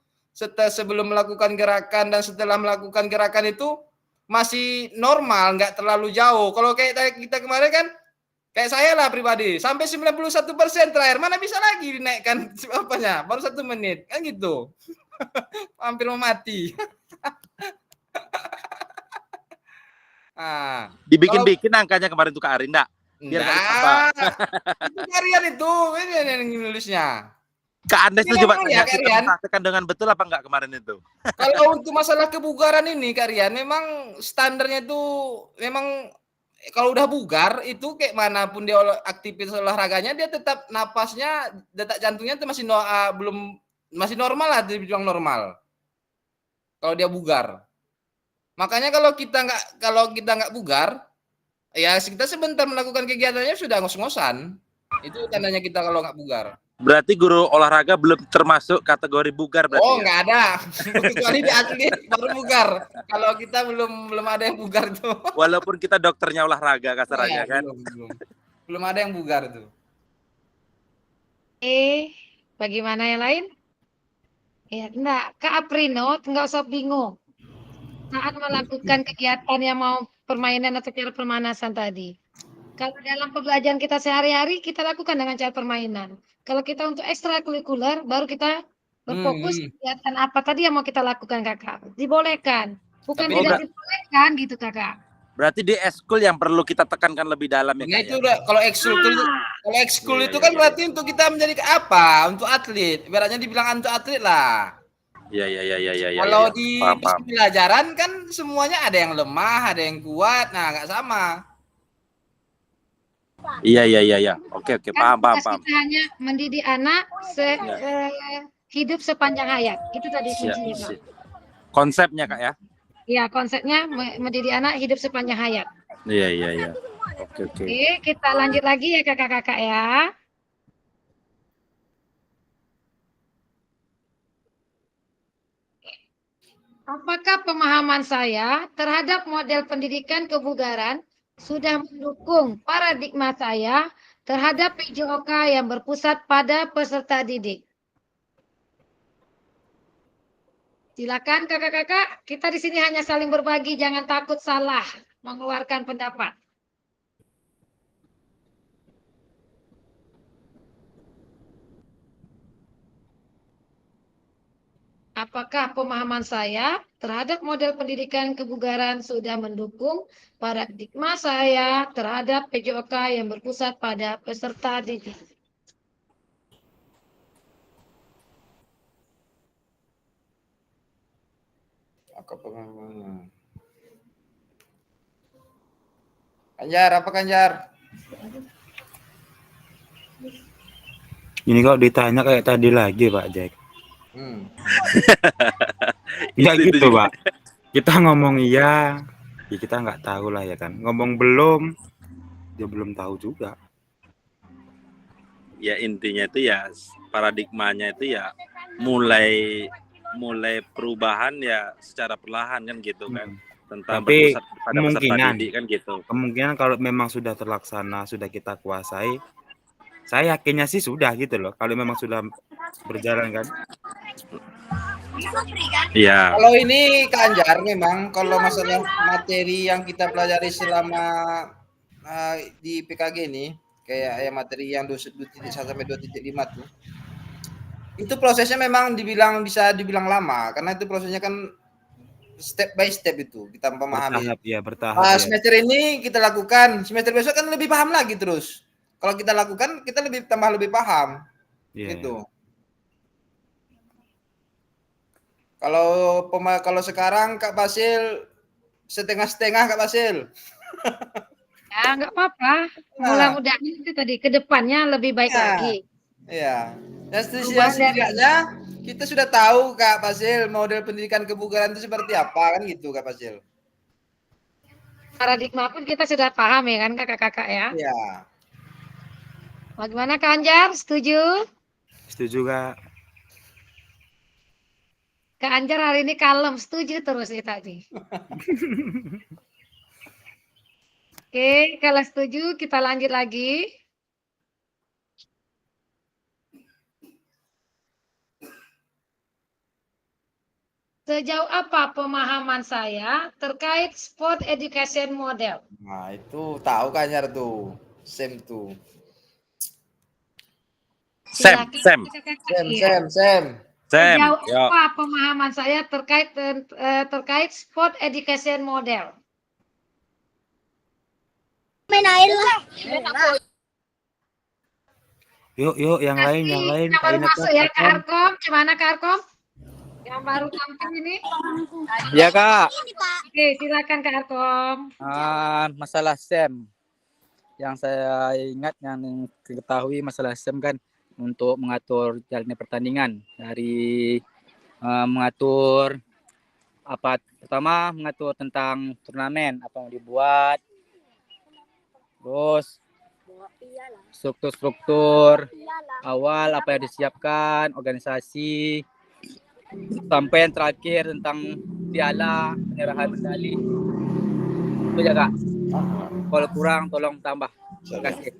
sebelum melakukan gerakan dan setelah melakukan gerakan itu masih normal, nggak terlalu jauh. Kalau kayak kita kemarin kan kayak saya lah pribadi, sampai 91% terakhir, mana bisa lagi dinaikkan apanya, baru 1 menit, kan gitu. Hampir mau mati. Dibikin-bikin angkanya kemarin tuh Kak Ari, enggak? Biar nggak ditambah. Itu Karian itu, ini yang nulisnya. Kak Andes tuh coba ya, tanya kita mempraktekkan dengan betul apa enggak kemarin itu? Kalau untuk masalah kebugaran ini Karian, memang standarnya itu memang kalau udah bugar itu kayak manapun dia aktivitas olahraganya dia tetap napasnya detak jantungnya itu masih normal lah, dibilang normal kalau dia bugar. Makanya kalau kita nggak bugar, ya kita sebentar melakukan kegiatannya sudah ngos-ngosan. Itu tandanya kita kalau nggak bugar. Berarti guru olahraga belum termasuk kategori bugar berarti. Oh, nggak ada. Kecuali di atlet baru bugar. Kalau kita belum ada yang bugar itu. Walaupun kita dokternya olahraga kasarannya kan. Belum ada yang bugar tuh. Bagaimana yang lain? Ya, enggak, Kak Aprino, nggak usah bingung. Saat melakukan kegiatan yang mau permainan atau cara permanasan tadi. Kalau dalam pembelajaran kita sehari-hari, kita lakukan dengan cara permainan. Kalau kita untuk ekstrakurikuler, baru kita berfokus kegiatan apa tadi yang mau kita lakukan, Kakak. Dibolehkan. Bukan Tapi tidak dibolehkan gitu, Kakak. Berarti di ekskul yang perlu kita tekankan lebih dalam ya, Nah, Kak, itu udah kalau ekskul itu kan berarti untuk kita menjadi apa? Untuk atlet. Ibaratnya dibilang untuk atlet lah. Iya. Kalau di pelajaran kan semuanya ada yang lemah, ada yang kuat. Nah, nggak sama. Iya. Oke, Kan paham. kita hanya mendidik anak hidup sepanjang hayat. Itu tadi kuncinya, Pak. Konsepnya, Kak ya. Iya, konsepnya mendidik anak hidup sepanjang hayat. Iya. Oke. Oke, kita lanjut lagi ya kakak-kakak ya. Apakah pemahaman saya terhadap model pendidikan kebugaran sudah mendukung paradigma saya terhadap PJOK yang berpusat pada peserta didik? Silakan kakak-kakak, kita di sini hanya saling berbagi, jangan takut salah mengeluarkan pendapat. Apakah pemahaman saya terhadap model pendidikan kebugaran sudah mendukung paradigma saya terhadap PJOK yang berpusat pada peserta didik? Kanjar, apa Kanjar? Ini kok ditanya kayak tadi lagi Pak Jack. Hmm. Enggak Itu gitu juga. Pak. Kita ngomong iya, ya kita nggak tahu lah ya kan. Ngomong belum, ya belum tahu juga. Ya intinya itu ya paradigmanya itu ya mulai perubahan ya secara perlahan kan gitu kan. Tentang Tapi berpusat pada peserta kemungkinan didik kan gitu. kemungkinan kalau memang sudah terlaksana, sudah kita kuasai, saya yakinnya sih sudah gitu loh. Kalau memang sudah berjalan kan. Iya. Kalau ini Kanjar memang kalau masalah materi yang kita pelajari selama di PKG ini kayak ya materi yang 2.1 sampai 2.5 tuh. Itu prosesnya memang bisa dibilang lama karena itu prosesnya kan step by step itu kita memahami. Bertahap ya. Semester ini kita lakukan, semester besok kan lebih paham lagi terus. Kalau kita lakukan kita lebih paham. Iya. Gitu. Kalau sekarang Kak Basil setengah-setengah Kak Basil. Ya, nggak apa-apa. Mudah-mudahan itu tadi ke depannya lebih baik lagi. Iya. Dan Perubahan setidaknya kita sudah tahu Kak Basil model pendidikan kebugaran itu seperti apa kan gitu Kak Basil. Paradigma pun kita sudah paham ya kan kakak-kakak ya. Iya. Bagaimana Kak Anjar? Setuju? Setuju Kak. Kak Anjar hari ini kalem, setuju terus nih tadi. Oke, kalau setuju kita lanjut lagi. Sejauh apa pemahaman saya terkait sport education model? Nah, itu tahu kan Anjar tuh. Sem tuh. Silakan, Sam. kakak-kakak. Sem. Sejauh Yo. apa pemahaman saya terkait sport education model? Main air lah. Yuk yang lain. Yang baru masuk ya Kak Arkom. Gimana Kak Arkom? Yang baru tampil ini? Ya Kak. Oke, silakan Kak Arkom. Masalah SEM yang saya ingat, yang ketahui masalah SEM kan untuk mengatur jalannya pertandingan, dari mengatur apa, pertama mengatur tentang turnamen apa yang dibuat, terus struktur awal apa yang disiapkan organisasi, sampai yang terakhir tentang piala, penyerahan medali. Itu ya Kak. Kalau kurang tolong tambah. Terima kasih.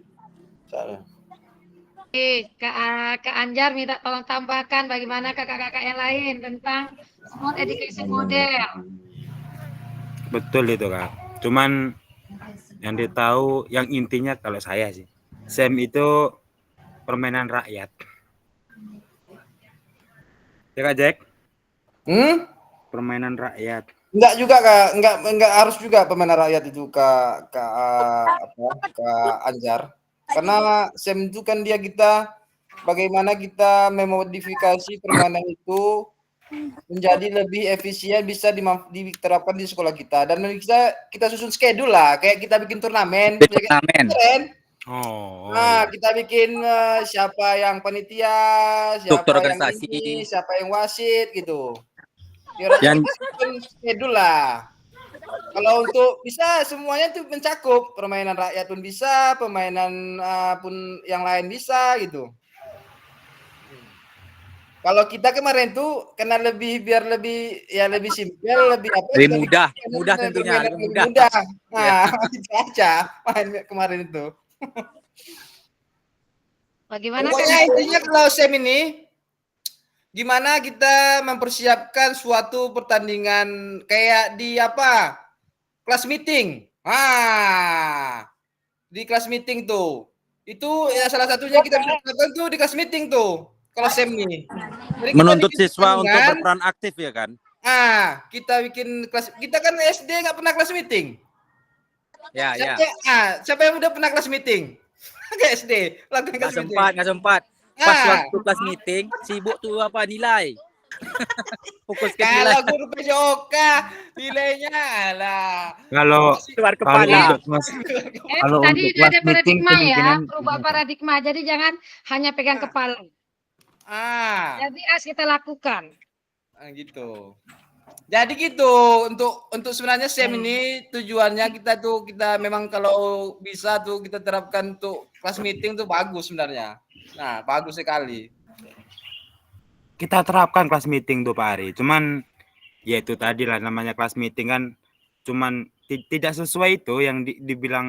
Oke, Kak Anjar minta tolong tambahkan bagaimana kakak-kakak yang lain tentang sport education model. Betul itu Kak. Cuman yang ditahu, yang intinya kalau saya sih, SEM itu permainan rakyat. Ya Kak Jack? Permainan rakyat. Enggak juga Kak, enggak harus juga permainan rakyat itu Kak Anjar. Karena SEM itu kan bagaimana kita memodifikasi permainan itu menjadi lebih efisien, bisa diterapkan di sekolah kita, dan kita susun schedule lah, kayak kita bikin turnamen. Keren. Nah, kita bikin siapa yang panitia, siapa yang ini, siapa yang wasit gitu. Yang schedule lah. Kalau untuk bisa semuanya tuh mencakup, permainan rakyat pun bisa, permainan pun yang lain bisa gitu. Kalau kita kemarin tuh karena biar lebih simpel, lebih mudah tentunya, lebih mudah. Nah, itu aja main kemarin itu. Bagaimana pokoknya intinya kalau SEM ini gimana kita mempersiapkan suatu pertandingan kayak di kelas meeting. Di kelas meeting tuh. Itu ya salah satunya kita bisa lakukan tuh di kelas meeting tuh. Kalau SEM ini. Menuntut siswa untuk berperan aktif ya kan? Kita bikin kelas. Kita kan SD nggak pernah kelas meeting. Ya. Siapa yang udah pernah kelas meeting? Ke SD. Nggak sempat. Pas waktu kelas meeting, sibuk tuh nilai. Fokus ke Kalau nilai guru PJOK nilainya lah. Kalau luar kalau kepala. untuk kelas kalau Tadi untuk udah kelas ada meeting paradigma ya, kemungkinan berubah paradigma. Jadi jangan hanya pegang kepala. Ah, Jadi harus kita lakukan. gitu. Jadi gitu untuk sebenarnya SEM ini tujuannya kita memang kalau bisa tuh kita terapkan untuk kelas meeting tuh bagus sebenarnya. Nah, bagus sekali. kita terapkan kelas meeting tuh Pak Ari. Cuman ya itu tadi lah namanya kelas meeting kan cuman tidak sesuai itu yang dibilang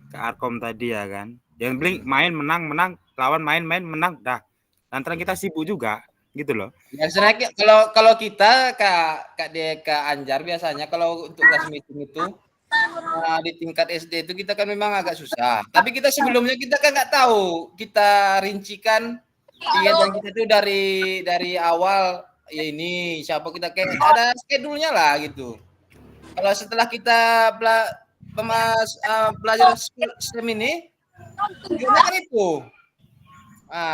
ke Arkom tadi ya kan. Yang penting main menang, lawan main menang dah. Antara kita sibuk juga gitu loh. Ya sebenarnya kalau kita Kak Anjar biasanya kalau untuk kelas meeting itu di tingkat SD itu kita kan memang agak susah. Tapi kita sebelumnya kita kan nggak tahu. Kita rincikan kegiatan kita itu dari awal ya ini siapa kita kayak ada schedule-nya lah gitu. Kalau setelah kita belajar STEM ini tujuannya kan itu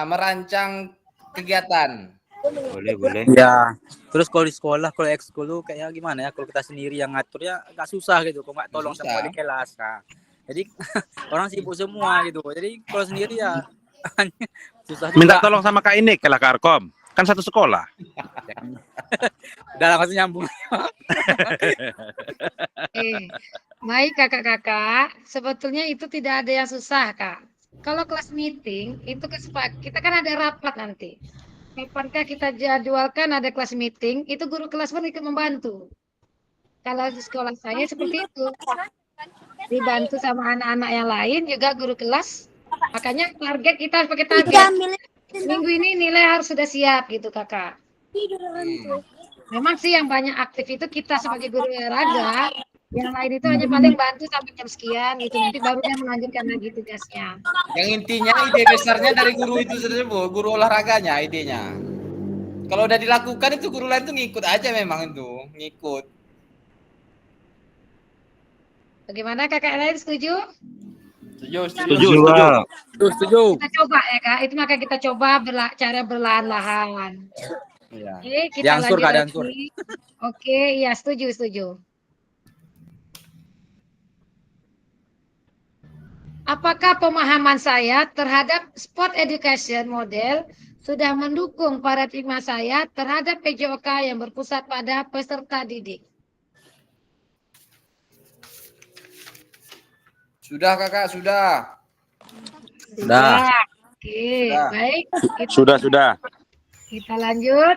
merancang kegiatan. Boleh. Ya, terus kalau di sekolah, kalau ekskul tuh kayak gimana ya? Kalau kita sendiri yang ngatur ya agak susah gitu. Kalau nggak tolong sama Susah. di kelas, nah. Jadi orang sibuk semua gitu. Jadi kalau sendiri ya susah juga. Minta tolong sama Kak Inik kalau ke Arkom. Kan satu sekolah. Udah langsung nyambung. Baik kakak-kakak, sebetulnya itu tidak ada yang susah kak. Kalau kelas meeting itu kita kan ada rapat nanti. Kapankah kita jadwalkan ada kelas meeting, itu guru kelas pun ikut membantu. Kalau di sekolah saya seperti itu. Dibantu sama anak-anak yang lain juga guru kelas. Makanya target kita harus pakai target. Minggu ini nilai harus sudah siap gitu kakak. Memang sih yang banyak aktif itu kita sebagai guru olahraga. Yang lain itu hanya paling bantu sampai jam sekian gitu. Nanti baru dia melanjutkan lagi tugasnya. Yang intinya ide besarnya dari guru itu tersebut, guru olahraganya idenya. Kalau udah dilakukan itu guru lain tuh ngikut aja memang itu, ngikut. Bagaimana kakak lain setuju? Setuju. Setuju. Kita coba ya kak. Itu maka kita coba cara berlahan-lahan. Iya. Oke, kita Diangsur, lanjut Kak, lagi. diangsur. Oke, iya setuju. Apakah pemahaman saya terhadap sport education model sudah mendukung paradigma saya terhadap PJOK yang berpusat pada peserta didik? Sudah kakak, sudah. Sudah. Oke, Sudah. baik. Sudah. Kita lanjut.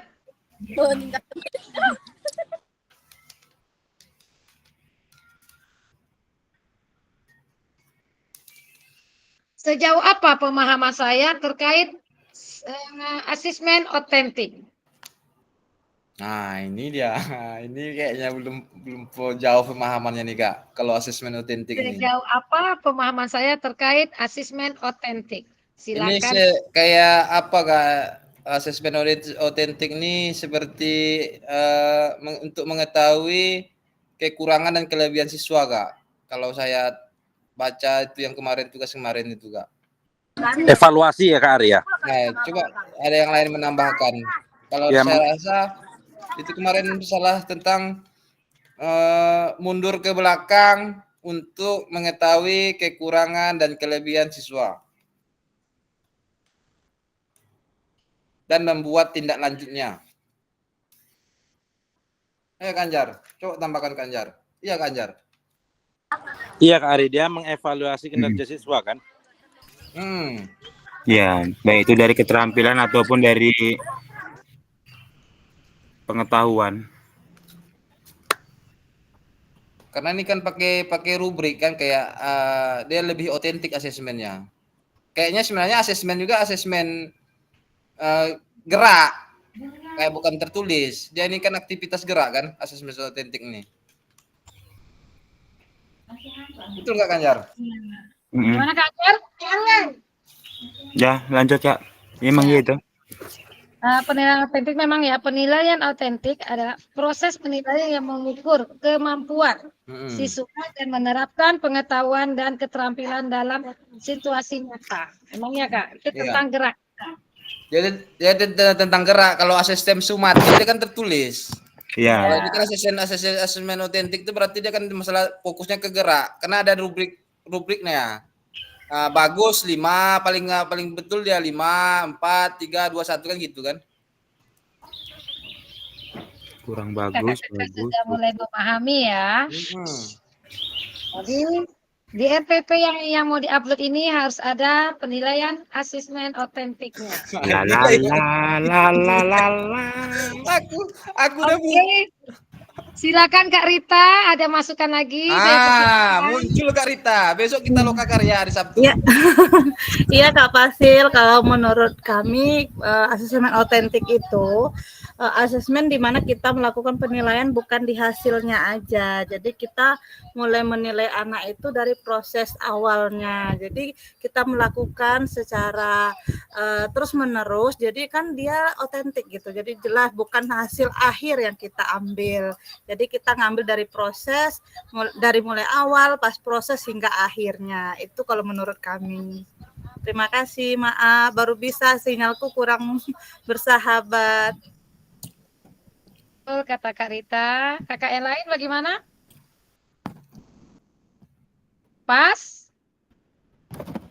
Sejauh apa pemahaman saya terkait asesmen otentik? Nah ini dia, ini kayaknya belum jauh pemahamannya nih kak. Kalau asesmen otentik ini. Sejauh apa pemahaman saya terkait asesmen otentik? Ini Silakan. kayak apa kak? Asesmen otentik ini seperti untuk mengetahui kekurangan dan kelebihan siswa kak. Kalau saya baca itu yang tugas kemarin itu kak. Evaluasi ya Kak Arya. Nah, coba ada yang lain menambahkan. Kalau Ya, saya rasa itu kemarin salah tentang mundur ke belakang untuk mengetahui kekurangan dan kelebihan siswa dan membuat tindak lanjutnya. Kanjar, coba tambahkan Kanjar. Iya Kanjar. Iya Kak Arya, dia mengevaluasi kinerja siswa kan. Ya, baik itu dari keterampilan ataupun dari pengetahuan. Karena ini kan pakai rubrik kan kayak dia lebih otentik asesmennya. Kayaknya sebenarnya asesmen juga asesmen gerak, kayak bukan tertulis. Dia ini kan aktivitas gerak kan asesmen otentik ini. Betul nggak Kanjar? Gimana Kak Anjar? Ya, lanjut Kak. Memang gitu. Penilaian otentik memang ya, penilaian otentik adalah proses penilaian yang mengukur kemampuan siswa dan menerapkan pengetahuan dan keterampilan dalam situasi nyata. Emangnya Kak, itu tentang gerak. Dia tentang gerak. Kalau asesmen sumatif dia kan tertulis. Iya. Kalau ini kan asesmen otentik itu berarti dia kan masalah fokusnya ke gerak. Karena ada rubriknya ya. Bagus 5, paling betul dia 5, 4, 3, 2, 1 kan gitu kan. Kurang bagus. Kakak-kakak sudah mulai memahami ya. Hmm. Jadi di RPP yang mau diupload ini harus ada penilaian asesmen otentiknya. La la la la la la. Aku udah Oke. Silakan Kak Rita, ada masukan lagi? muncul Kak Rita. Besok kita loka karya hari Sabtu. Iya. Iya Kak Fasil, kalau menurut kami asesmen otentik itu asesmen di mana kita melakukan penilaian bukan di hasilnya aja. Jadi kita mulai menilai anak itu dari proses awalnya. Jadi kita melakukan secara terus menerus. Jadi kan dia otentik gitu. Jadi jelas bukan hasil akhir yang kita ambil. Jadi kita ngambil dari proses, dari mulai awal, pas proses hingga akhirnya. Itu kalau menurut kami. Terima kasih, maaf baru bisa, sinyalku kurang bersahabat. Betul kata Kak Rita. Kakak yang lain bagaimana? Pas?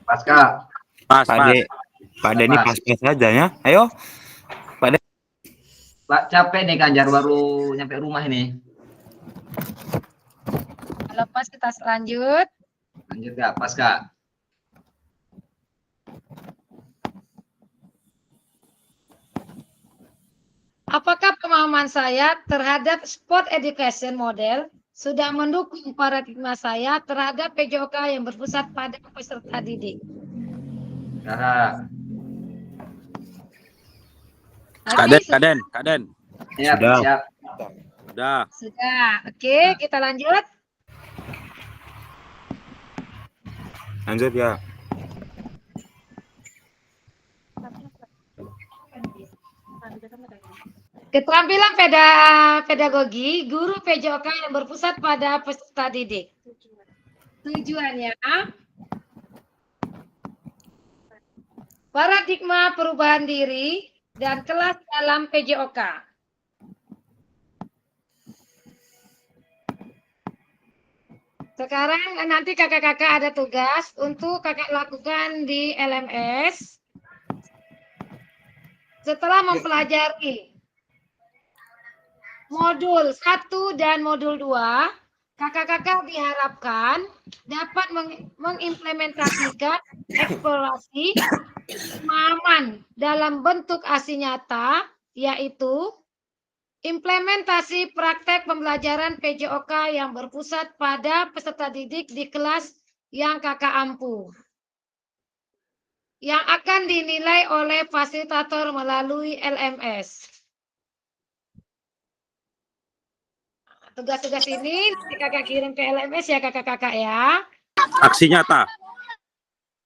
Pas Kak. Pas. Pak Denny pas-pas saja ya. Ayo. Pak capek nih Kanjar baru nyampe rumah ini. Kalau pas kita lanjut. Lanjut Kak, pas Kak. Apakah pemahaman saya terhadap sport education model sudah mendukung paradigma saya terhadap PJOK yang berpusat pada peserta didik? Kak. Kak Den. Siap, Sudah. siap. Udah. Sudah. Oke, kita lanjut. Lanjut ya. Keterampilan pedagogi guru PJOK yang berpusat pada peserta didik. Tujuannya paradigma perubahan diri dan kelas dalam PJOK. Sekarang nanti kakak-kakak ada tugas untuk kakak lakukan di LMS. Setelah mempelajari modul 1 dan modul 2, kakak-kakak diharapkan dapat mengimplementasikan eksplorasi pemahaman dalam bentuk aksi nyata, yaitu implementasi praktek pembelajaran PJOK yang berpusat pada peserta didik di kelas yang kakak ampu, yang akan dinilai oleh fasilitator melalui LMS. Tugas-tugas ini nanti kakak kirim ke LMS ya kakak-kakak ya. Aksi nyata.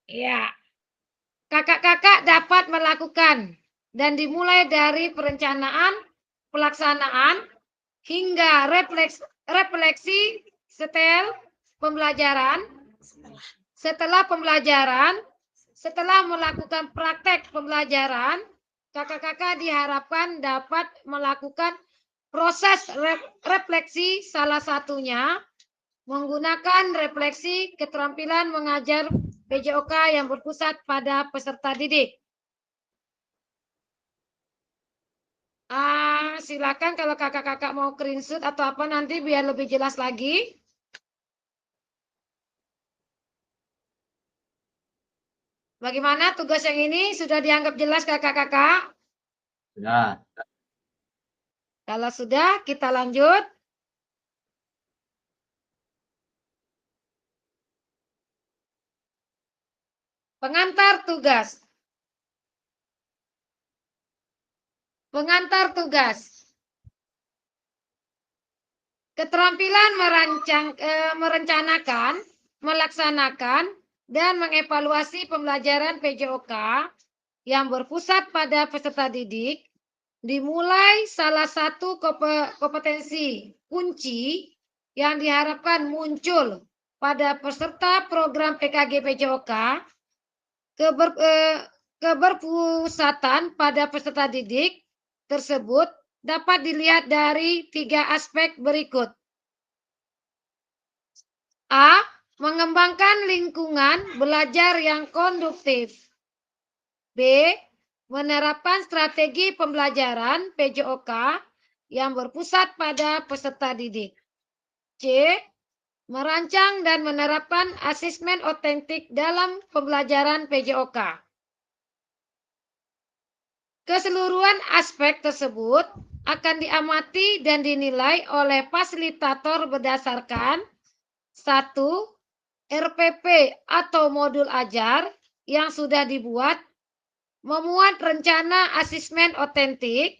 Ya. Kakak-kakak dapat melakukan dan dimulai dari perencanaan, pelaksanaan, hingga refleksi setelah pembelajaran. Setelah melakukan praktek pembelajaran, kakak-kakak diharapkan dapat melakukan proses refleksi, salah satunya menggunakan refleksi keterampilan mengajar PJOK yang berpusat pada peserta didik. Silakan kalau kakak-kakak mau screenshot atau apa nanti biar lebih jelas lagi. Bagaimana tugas yang ini sudah dianggap jelas kakak-kakak? Sudah. Kalau sudah, kita lanjut. Pengantar tugas. Pengantar tugas. Keterampilan merencanakan, melaksanakan, dan mengevaluasi pembelajaran PJOK yang berpusat pada peserta didik dimulai salah satu kompetensi kunci yang diharapkan muncul pada peserta program PKG PJOK, keberpusatan pada peserta didik tersebut dapat dilihat dari 3 aspek berikut. A. Mengembangkan lingkungan belajar yang konduktif. B. Menerapkan strategi pembelajaran PJOK yang berpusat pada peserta didik. C. Merancang dan menerapkan asesmen otentik dalam pembelajaran PJOK. Keseluruhan aspek tersebut akan diamati dan dinilai oleh fasilitator berdasarkan 1. RPP atau modul ajar yang sudah dibuat, memuat rencana asesmen otentik,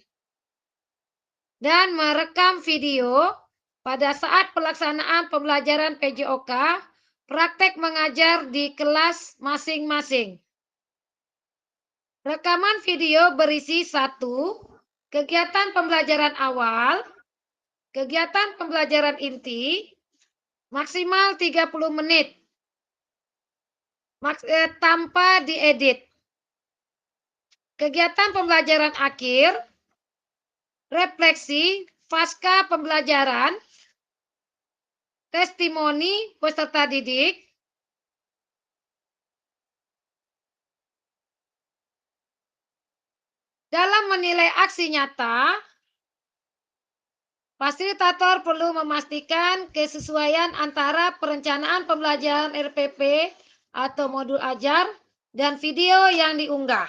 dan merekam video pada saat pelaksanaan pembelajaran PJOK praktek mengajar di kelas masing-masing. Rekaman video berisi 1. Kegiatan pembelajaran awal, kegiatan pembelajaran inti, maksimal 30 menit, tanpa diedit. Kegiatan pembelajaran akhir, refleksi pasca pembelajaran, testimoni peserta didik, dalam menilai aksi nyata, fasilitator perlu memastikan kesesuaian antara perencanaan pembelajaran RPP atau modul ajar dan video yang diunggah.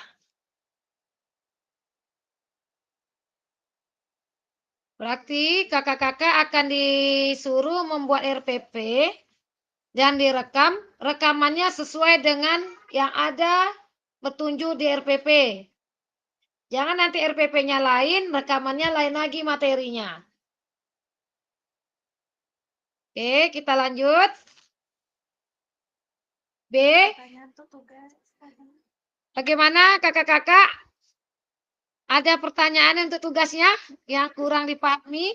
Berarti kakak-kakak akan disuruh membuat RPP dan direkam, rekamannya sesuai dengan yang ada petunjuk di RPP. Jangan nanti RPP-nya lain, rekamannya lain lagi materinya. Oke, kita lanjut. B. Bagaimana kakak-kakak? Ada pertanyaan untuk tugasnya yang kurang dipahami?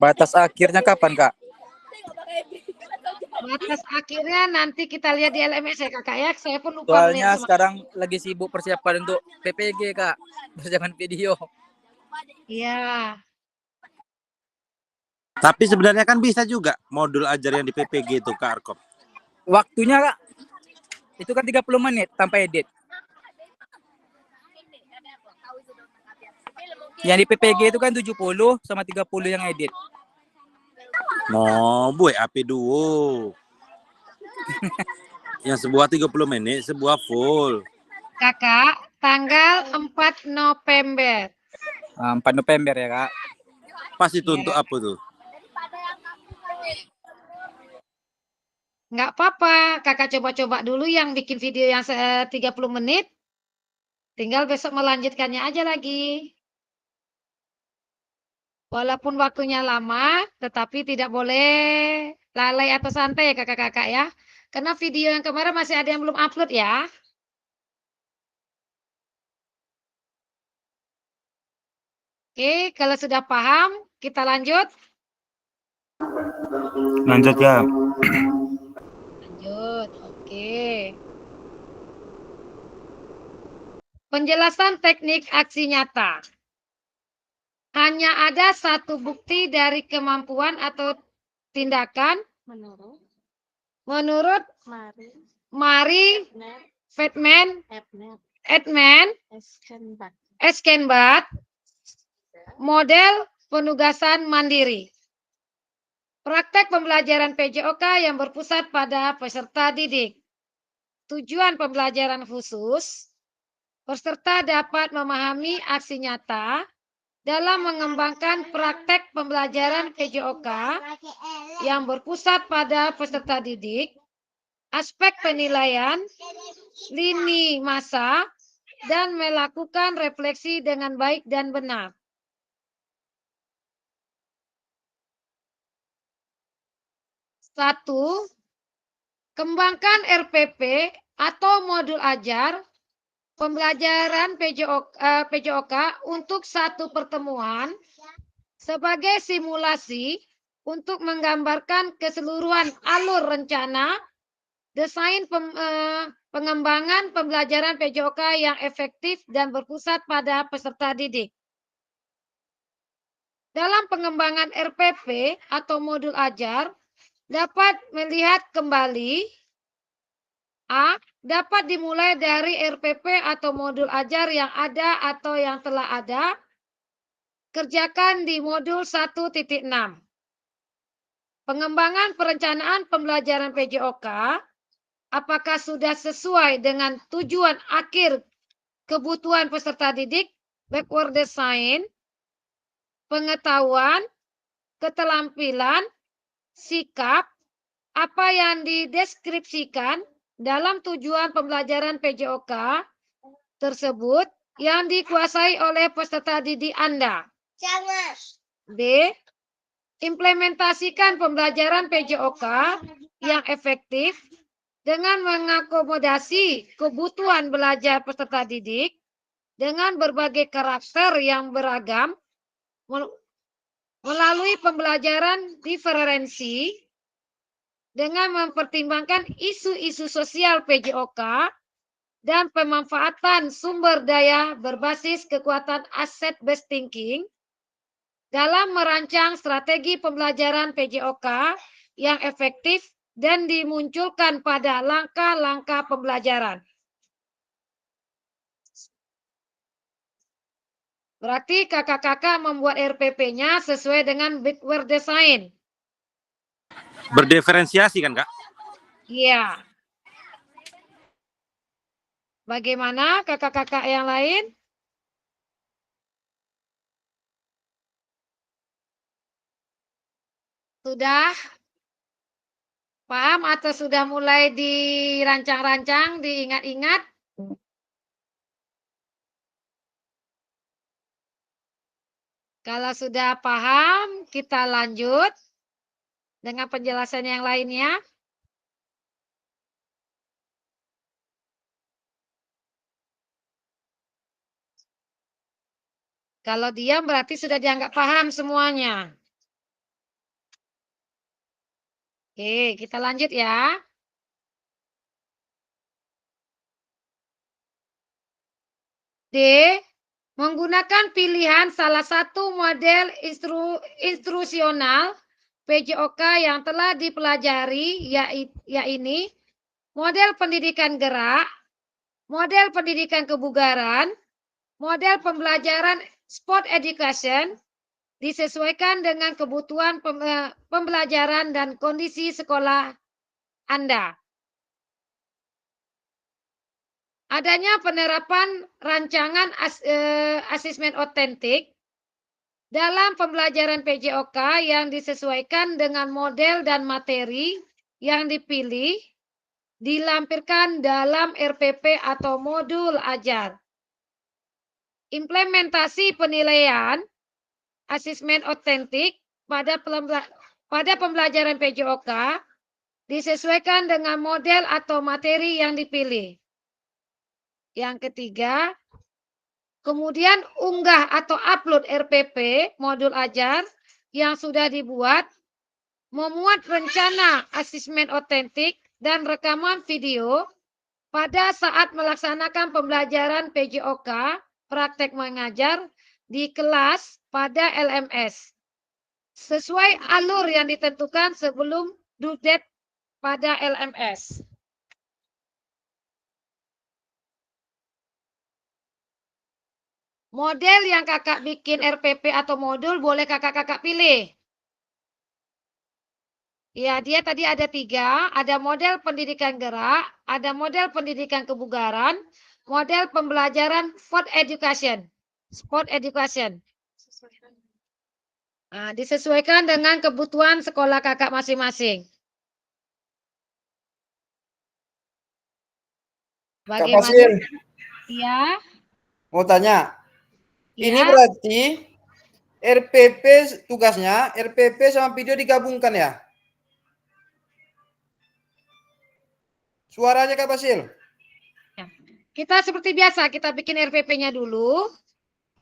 Batas akhirnya kapan, Kak? Batas akhirnya nanti kita lihat di LMS ya kakak ya. Saya pun lupa Soalnya melihat sekarang lagi sibuk persiapan untuk PPG, Kak. Persiapan video. Iya. Tapi sebenarnya kan bisa juga modul ajar yang di PPG itu Kak Arkom. Waktunya, Kak, itu kan 30 menit tanpa edit. Yang di PPG itu kan 70 sama 30 yang edit. No, buat AP duo. Yang sebuah 30 menit, sebuah full. Kakak, tanggal 4 November. 4 November ya, Kak. Pas itu untuk apa tuh? Nggak apa-apa, kakak coba-coba dulu yang bikin video yang 30 menit. Tinggal besok melanjutkannya aja lagi. Walaupun waktunya lama, tetapi tidak boleh lalai atau santai ya kakak-kakak ya. Karena video yang kemarin masih ada yang belum upload ya. Oke, kalau sudah paham, kita lanjut. Lanjut ya. Lanjut, oke. Penjelasan teknik aksi nyata. Hanya ada satu bukti dari kemampuan atau tindakan menurut Mari Fatman Edman Eskenbat model penugasan mandiri. Praktek pembelajaran PJOK yang berpusat pada peserta didik. Tujuan pembelajaran khusus, peserta dapat memahami aksi nyata dalam mengembangkan praktek pembelajaran PJOK yang berpusat pada peserta didik, aspek penilaian, lini masa, dan melakukan refleksi dengan baik dan benar. Satu, kembangkan RPP atau modul ajar pembelajaran PJOK untuk satu pertemuan sebagai simulasi untuk menggambarkan keseluruhan alur rencana, desain pengembangan pembelajaran PJOK yang efektif dan berpusat pada peserta didik. Dalam pengembangan RPP atau modul ajar, dapat melihat kembali A. Dapat dimulai dari RPP atau modul ajar yang ada atau yang telah ada. Kerjakan di modul 1.6. Pengembangan perencanaan pembelajaran PJOK, apakah sudah sesuai dengan tujuan akhir kebutuhan peserta didik, backward design, pengetahuan, keterampilan, sikap, apa yang dideskripsikan dalam tujuan pembelajaran PJOK tersebut yang dikuasai oleh peserta didik Anda. B. Implementasikan pembelajaran PJOK yang efektif dengan mengakomodasi kebutuhan belajar peserta didik dengan berbagai karakter yang beragam melalui pembelajaran diferensi dengan mempertimbangkan isu-isu sosial PJOK dan pemanfaatan sumber daya berbasis kekuatan asset-based thinking dalam merancang strategi pembelajaran PJOK yang efektif dan dimunculkan pada langkah-langkah pembelajaran. Berarti kakak-kakak membuat RPP-nya sesuai dengan backward design. Berdiferensiasi kan, Kak? Iya. Bagaimana kakak-kakak yang lain? Sudah paham atau sudah mulai dirancang-rancang, diingat-ingat? Kalau sudah paham, kita lanjut dengan penjelasan yang lainnya. Kalau diam berarti sudah dianggap paham semuanya. Oke, kita lanjut ya. D. Menggunakan pilihan salah satu model instrusional PJOK yang telah dipelajari, yaitu model pendidikan gerak, model pendidikan kebugaran, model pembelajaran sport education, disesuaikan dengan kebutuhan pembelajaran dan kondisi sekolah Anda. Adanya penerapan rancangan asesmen otentik dalam pembelajaran PJOK yang disesuaikan dengan model dan materi yang dipilih, dilampirkan dalam RPP atau modul ajar. Implementasi penilaian asesmen otentik pada pembelajaran PJOK disesuaikan dengan model atau materi yang dipilih. Yang ketiga, kemudian unggah atau upload RPP modul ajar yang sudah dibuat, memuat rencana asesmen otentik dan rekaman video pada saat melaksanakan pembelajaran PJOK praktek mengajar di kelas pada LMS sesuai alur yang ditentukan sebelum due date pada LMS. Model yang kakak bikin RPP atau modul boleh kakak-kakak pilih. Ya, dia tadi ada 3. Ada model pendidikan gerak, ada model pendidikan kebugaran, model pembelajaran sport education. Nah, disesuaikan dengan kebutuhan sekolah kakak masing-masing. Kak Fasil, Ya. mau tanya. Ya. Ini berarti RPP tugasnya, RPP sama video digabungkan ya? Suaranya Kak Fasil. Kita seperti biasa, kita bikin RPP-nya dulu.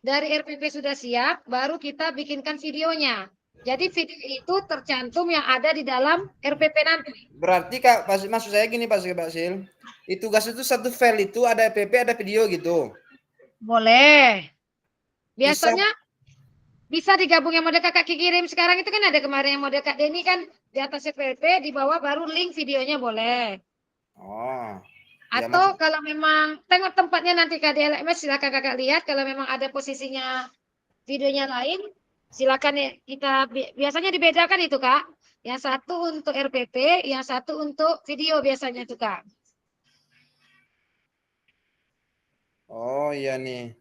Dari RPP sudah siap, baru kita bikinkan videonya. Jadi video itu tercantum yang ada di dalam RPP nanti. Berarti Kak, maksud saya gini Pak Sil. Itu tugas itu satu file itu ada RPP, ada video gitu. Boleh. Bisa. Biasanya bisa digabung yang model kakak kirim sekarang itu kan ada kemarin yang model Kak Deni kan di atas RPP, di bawah baru link videonya boleh. Oh. Ya, Atau kalau memang tengok tempatnya nanti Kak di LMS silakan kakak lihat kalau memang ada posisinya videonya lain silakan ya kita biasanya dibedakan itu Kak. Yang satu untuk RPP, yang satu untuk video biasanya itu Kak. oh iya nih.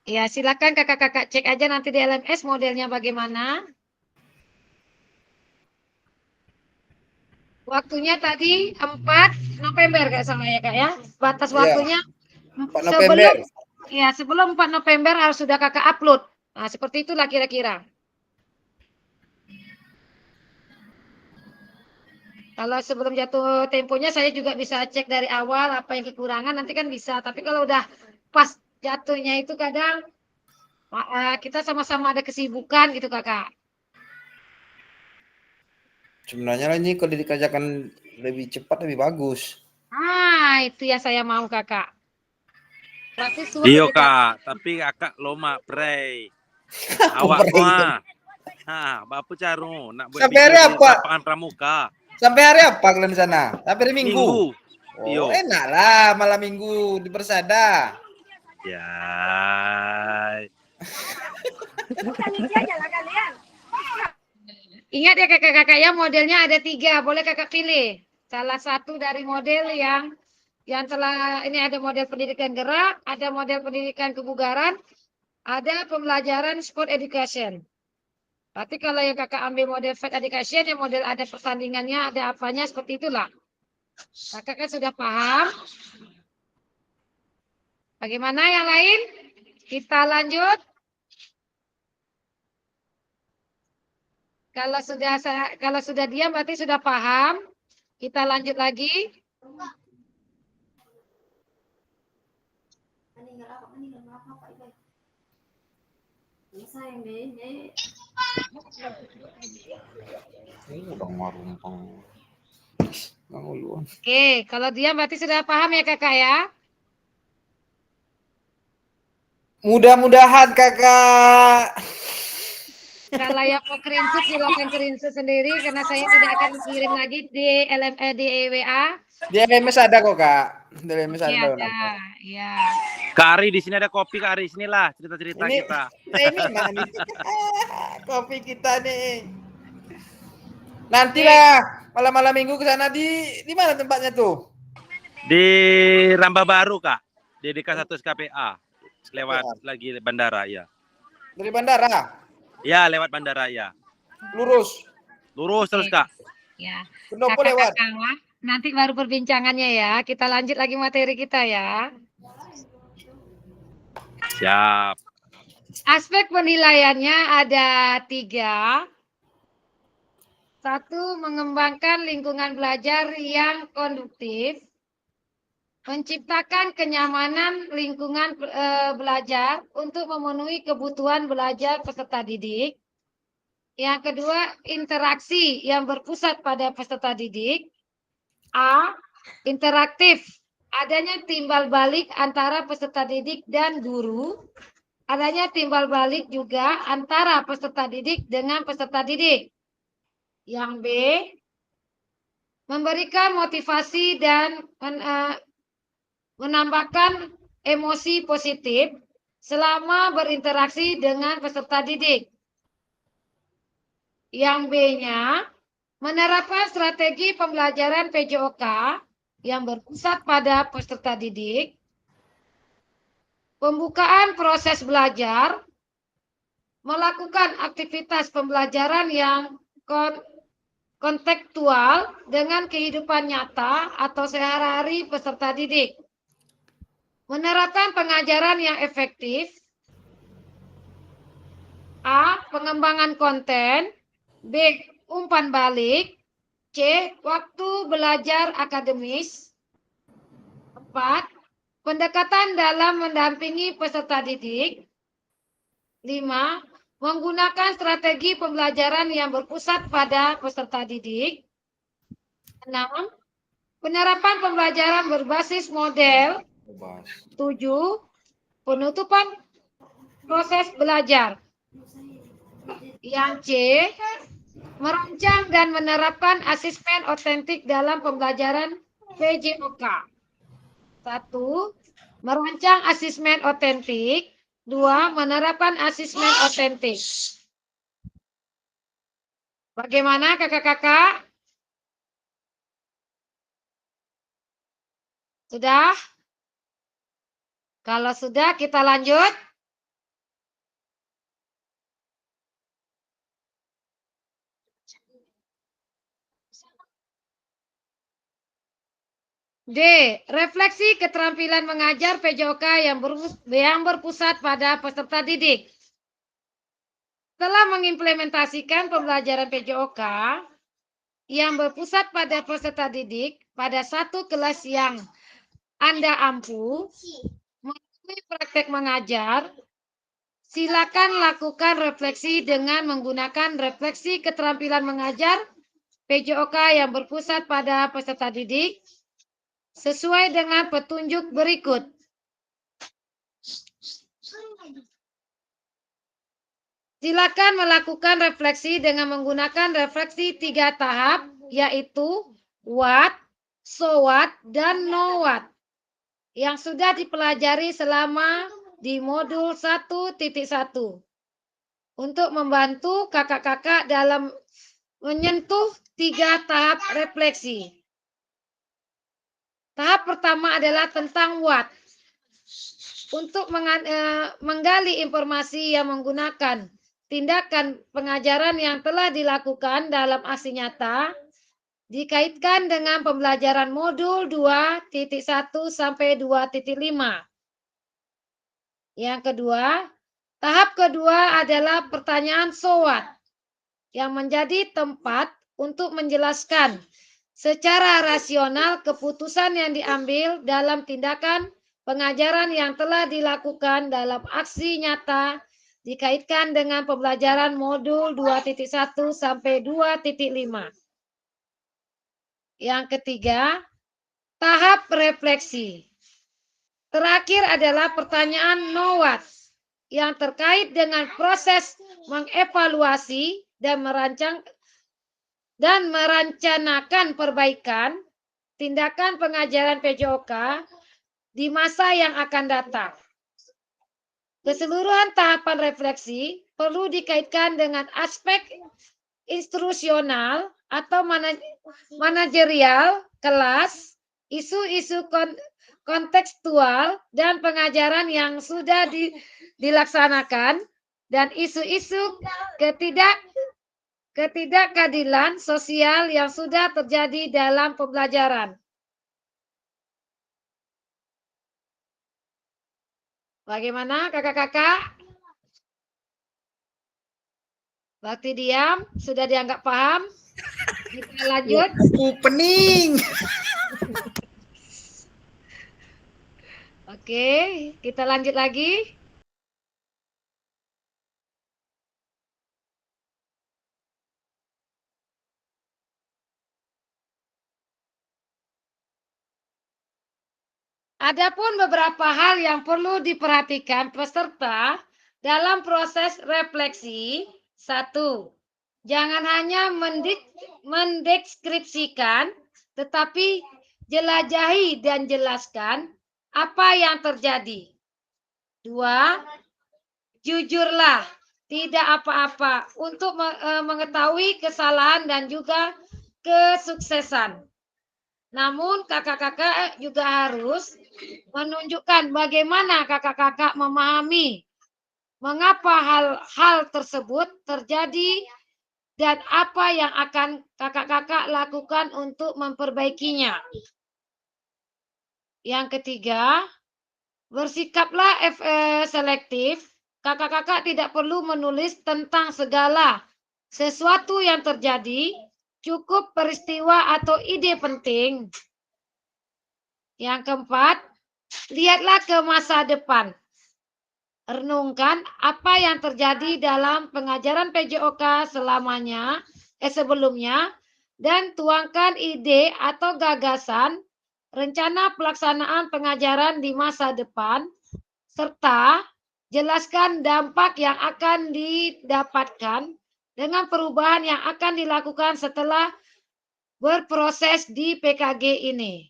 Ya silakan kakak-kakak cek aja nanti di LMS modelnya bagaimana. Waktunya tadi 4 November Kak sama ya Kak ya. Batas Iya, waktunya 4 November. sebelum 4 November harus sudah kakak upload. Nah, seperti itulah kira-kira. Kalau sebelum jatuh temponya saya juga bisa cek dari awal apa yang kekurangan nanti kan bisa. Tapi kalau udah pas jatuhnya itu kadang kita sama-sama ada kesibukan gitu kakak. Sebenarnya ini kalau dikerjakan lebih cepat lebih bagus. Itu yang saya mau kakak. Berarti Iya Kak, tapi Kakak loma prei. Awak semua. Bapak caru nak buat Sampai hari video di apa? lapangan pramuka. Sampai hari apa kalian di sana? Sampai hari Minggu. Oh, Iya. enak lah malam Minggu di Persada. Ya. Ingat ya kakak-kakak ya modelnya ada 3, boleh kakak pilih. Salah satu dari model yang telah ini ada model pendidikan gerak, ada model pendidikan kebugaran, ada pembelajaran sport education. Berarti kalau yang kakak ambil model Fight Education, yang model ada pertandingannya, ada apanya, seperti itulah. Kakak kan sudah paham. Bagaimana yang lain? Kita lanjut. Kalau sudah diam berarti sudah paham. Kita lanjut lagi. Oke, kalau diam berarti sudah paham ya kakak ya? Mudah-mudahan kakak. Kalau yang mau screenshot silakan screenshot sendiri karena saya tidak akan kirim lagi di di WA. Di LMS ada kok kak. Di LMS Iya, ada. Ya. Kak Ari di sini ada kopi Kak Ari, sinilah cerita-cerita Ini, kita. Ini mana nih? Kopi kita nih. Nantilah malam-malam Minggu ke sana di mana tempatnya tuh? Di Rambah Baru Kak, di DK1 SKPA. Lewat lagi bandara ya. Dari bandara? Ya, lewat bandara ya. Lurus. Lurus terus Kak. Ya. Pendopo lewat. Nanti baru perbincangannya ya. Kita lanjut lagi materi kita ya. Siap. Aspek penilaiannya ada 3. 1, mengembangkan lingkungan belajar yang konduktif. Menciptakan kenyamanan lingkungan belajar untuk memenuhi kebutuhan belajar peserta didik. Yang kedua, interaksi yang berpusat pada peserta didik. A, interaktif. Adanya timbal balik antara peserta didik dan guru. Adanya timbal balik juga antara peserta didik dengan peserta didik. Yang B, memberikan motivasi dan menambahkan emosi positif selama berinteraksi dengan peserta didik. Yang B-nya, menerapkan strategi pembelajaran PJOK yang berpusat pada peserta didik, pembukaan proses belajar, melakukan aktivitas pembelajaran yang kontekstual dengan kehidupan nyata atau sehari-hari peserta didik. Menerapkan pengajaran yang efektif. A, pengembangan konten. B, umpan balik. C, waktu belajar akademis. 4, pendekatan dalam mendampingi peserta didik. 5, Menggunakan strategi pembelajaran yang berpusat pada peserta didik. 6. Penerapan pembelajaran berbasis model. 7. Penutupan proses belajar. Yang C. Merancang dan menerapkan asesmen otentik dalam pembelajaran PJOK. 1. Merancang asesmen otentik. 2. Menerapkan asesmen otentik. Bagaimana kakak-kakak? Sudah? Kalau sudah, kita lanjut. D. Refleksi keterampilan mengajar PJOK yang berpusat pada peserta didik. Setelah mengimplementasikan pembelajaran PJOK yang berpusat pada peserta didik pada satu kelas yang Anda ampu melalui praktek mengajar, silakan lakukan refleksi dengan menggunakan refleksi keterampilan mengajar PJOK yang berpusat pada peserta didik sesuai dengan petunjuk berikut. Silakan melakukan refleksi dengan menggunakan refleksi 3 tahap, yaitu what, so what, dan know what, yang sudah dipelajari selama di modul 1.1 untuk membantu kakak-kakak dalam menyentuh 3 tahap refleksi. Tahap pertama adalah tentang what. Untuk menggali informasi yang menggunakan tindakan pengajaran yang telah dilakukan dalam aksi nyata, dikaitkan dengan pembelajaran modul 2.1 sampai 2.5. Yang kedua, tahap kedua adalah pertanyaan so what, yang menjadi tempat untuk menjelaskan secara rasional keputusan yang diambil dalam tindakan pengajaran yang telah dilakukan dalam aksi nyata dikaitkan dengan pembelajaran modul 2.1 sampai 2.5. Yang ketiga, tahap refleksi. Terakhir adalah pertanyaan know what yang terkait dengan proses mengevaluasi dan merencanakan perbaikan tindakan pengajaran PJOK di masa yang akan datang. Keseluruhan tahapan refleksi perlu dikaitkan dengan aspek instruksional atau manajerial kelas, isu-isu kontekstual dan pengajaran yang sudah dilaksanakan, dan isu-isu ketidakkeadilan sosial yang sudah terjadi dalam pembelajaran. Bagaimana kakak-kakak? Waktu diam, sudah dianggap paham? Kita lanjut. Pening. Oke, kita lanjut lagi. Adapun beberapa hal yang perlu diperhatikan peserta dalam proses refleksi. 1. Jangan hanya mendeskripsikan, tetapi jelajahi dan jelaskan apa yang terjadi. 2. Jujurlah, tidak apa-apa untuk mengetahui kesalahan dan juga kesuksesan. Namun kakak-kakak juga harus menunjukkan bagaimana kakak-kakak memahami mengapa hal tersebut terjadi dan apa yang akan kakak-kakak lakukan untuk memperbaikinya. Yang ketiga, bersikaplah selektif. Kakak-kakak tidak perlu menulis tentang segala sesuatu yang terjadi, cukup peristiwa atau ide penting. Yang keempat, lihatlah ke masa depan. renungkan apa yang terjadi dalam pengajaran PJOK sebelumnya dan tuangkan ide atau gagasan rencana pelaksanaan pengajaran di masa depan serta jelaskan dampak yang akan didapatkan dengan perubahan yang akan dilakukan setelah berproses di PKG ini.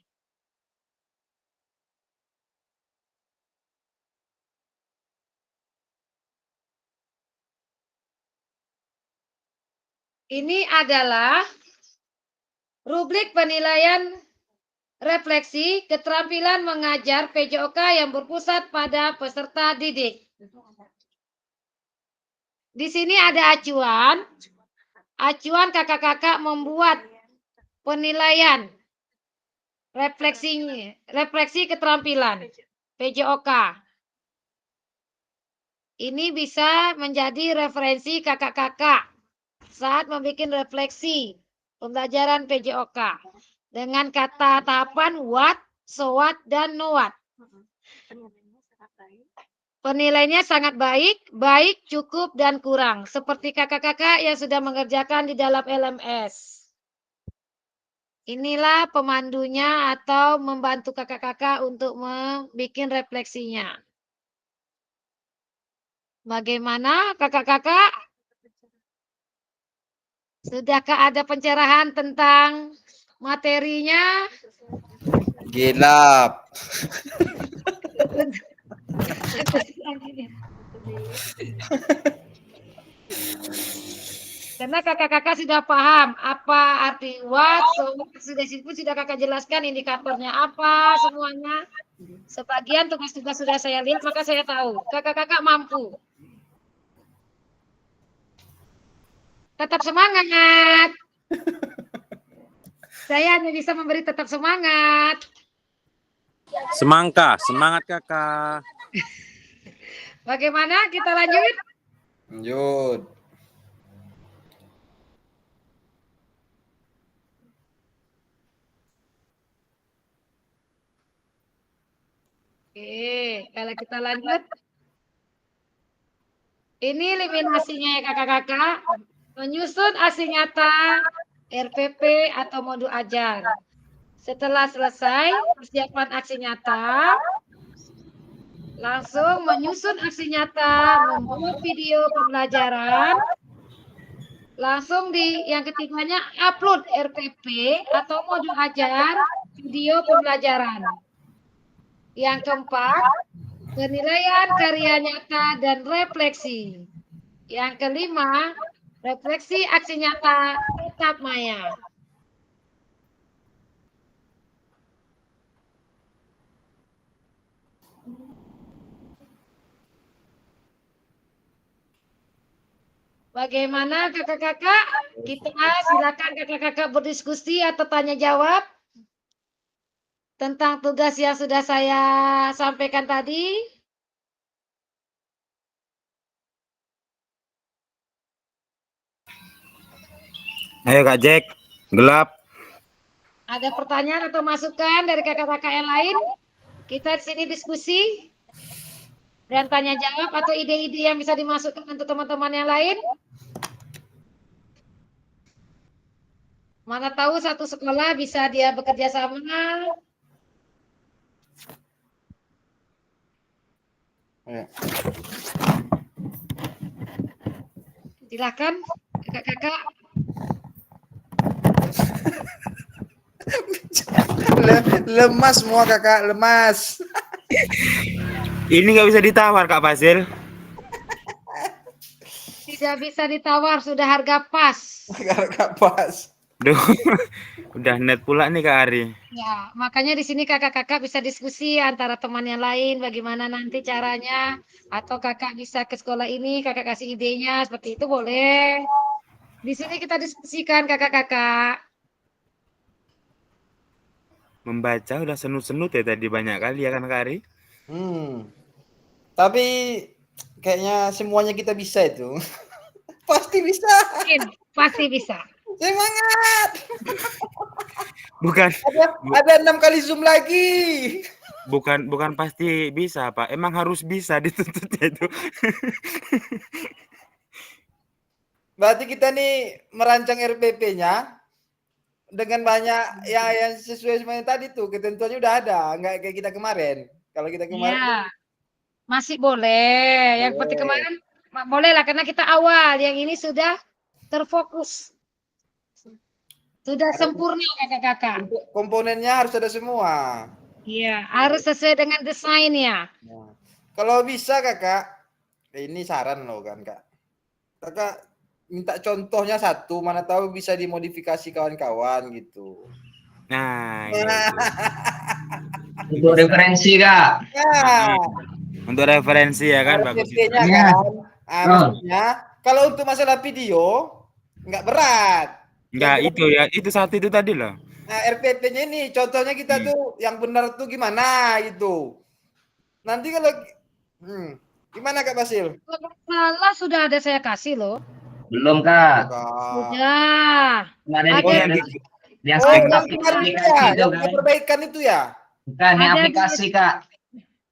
Ini adalah rubrik penilaian refleksi keterampilan mengajar PJOK yang berpusat pada peserta didik. Di sini ada acuan. Acuan kakak-kakak membuat penilaian refleksi keterampilan PJOK. Ini bisa menjadi referensi kakak-kakak saat membuat refleksi pembelajaran PJOK dengan kata tahapan what, so what, dan no what. Penilaiannya sangat baik, baik, cukup, dan kurang. Seperti kakak-kakak yang sudah mengerjakan di dalam LMS. Inilah pemandunya atau membantu kakak-kakak untuk membuat refleksinya. Bagaimana kakak-kakak? Sudahkah ada pencerahan tentang materinya? Gelap. Karena kakak-kakak sudah paham apa arti what, sudah kakak jelaskan indikatornya apa semuanya. Sebagian tugas-tugas sudah saya lihat, maka saya tahu kakak-kakak mampu. Tetap semangat. Saya hanya bisa memberi tetap semangat. Semangat kakak. Bagaimana kita lanjut? Lanjut. Oke, kalau kita lanjut. Ini eliminasinya ya kakak-kakak. Menyusun aksi nyata, RPP atau modul ajar. Setelah selesai persiapan aksi nyata, langsung menyusun aksi nyata, membuat video pembelajaran, langsung yang ketiganya upload RPP atau modul ajar, video pembelajaran. Yang keempat, penilaian karya nyata dan refleksi. Yang kelima, refleksi aksi nyata tetap maya. Bagaimana kakak-kakak? Kita silakan kakak-kakak berdiskusi atau tanya jawab tentang tugas yang sudah saya sampaikan tadi. Ayo Kak Jack, gelap. Ada pertanyaan atau masukan dari kakak-kakak yang lain? Kita di sini diskusi dan tanya jawab atau ide-ide yang bisa dimasukkan untuk teman-teman yang lain. Mana tahu satu sekolah bisa dia bekerja sama. Ya. Silakan kakak-kakak. Lemas semua kakak, lemas. Ini nggak bisa ditawar Kak Fasil. Tidak bisa ditawar, sudah harga pas. Kakak pas. Duh, udah net pula nih Kak Ari. Ya, makanya di sini kakak-kakak bisa diskusi antara teman yang lain bagaimana nanti caranya, atau kakak bisa ke sekolah ini, kakak kasih idenya, seperti itu boleh. Di sini kita diskusikan kakak-kakak. Membaca udah senut-senut ya tadi banyak kali ya kan Kak Ari? Tapi kayaknya semuanya kita bisa itu. Pasti bisa. Pasti bisa. Semangat. Bukan Ada 6 kali Zoom lagi. bukan pasti bisa, Pak. Emang harus bisa dituntutnya itu. Berarti kita nih merancang RPP-nya dengan banyak yang sesuai semuanya tadi tuh, ketentuannya udah ada, nggak kayak kita kemarin. Kalau kita kemarin Iya, masih boleh. Yang seperti boleh. kemarin boleh lah karena kita awal. Yang ini sudah terfokus. Sudah sempurna kakak-kakak. Komponennya harus ada semua. Iya, harus sesuai dengan desainnya. Nah, kalau bisa kakak, ini saran loh kan kak. Kakak minta contohnya satu, mana tahu bisa dimodifikasi kawan-kawan gitu. Nah, iya, itu. Untuk referensi Kak. Nah, Untuk referensi ya kan bagus itu. RPP-nya Iya. kan. Maksudnya kalau untuk masalah video nggak berat. Enggak, itu satu itu tadi loh. Nah, RPP-nya ini contohnya kita tuh yang benar tuh gimana gitu. Nanti kalau gimana Kak Basil? Kalau salah sudah ada saya kasih loh. Belum Kak. Sudah. Kemarin Ada itu yang yang Oh, sering yang kemarin itu ya, aplikasi itu yang kan. perbaikan itu ya. Bukan, ini Ada aplikasi Kak.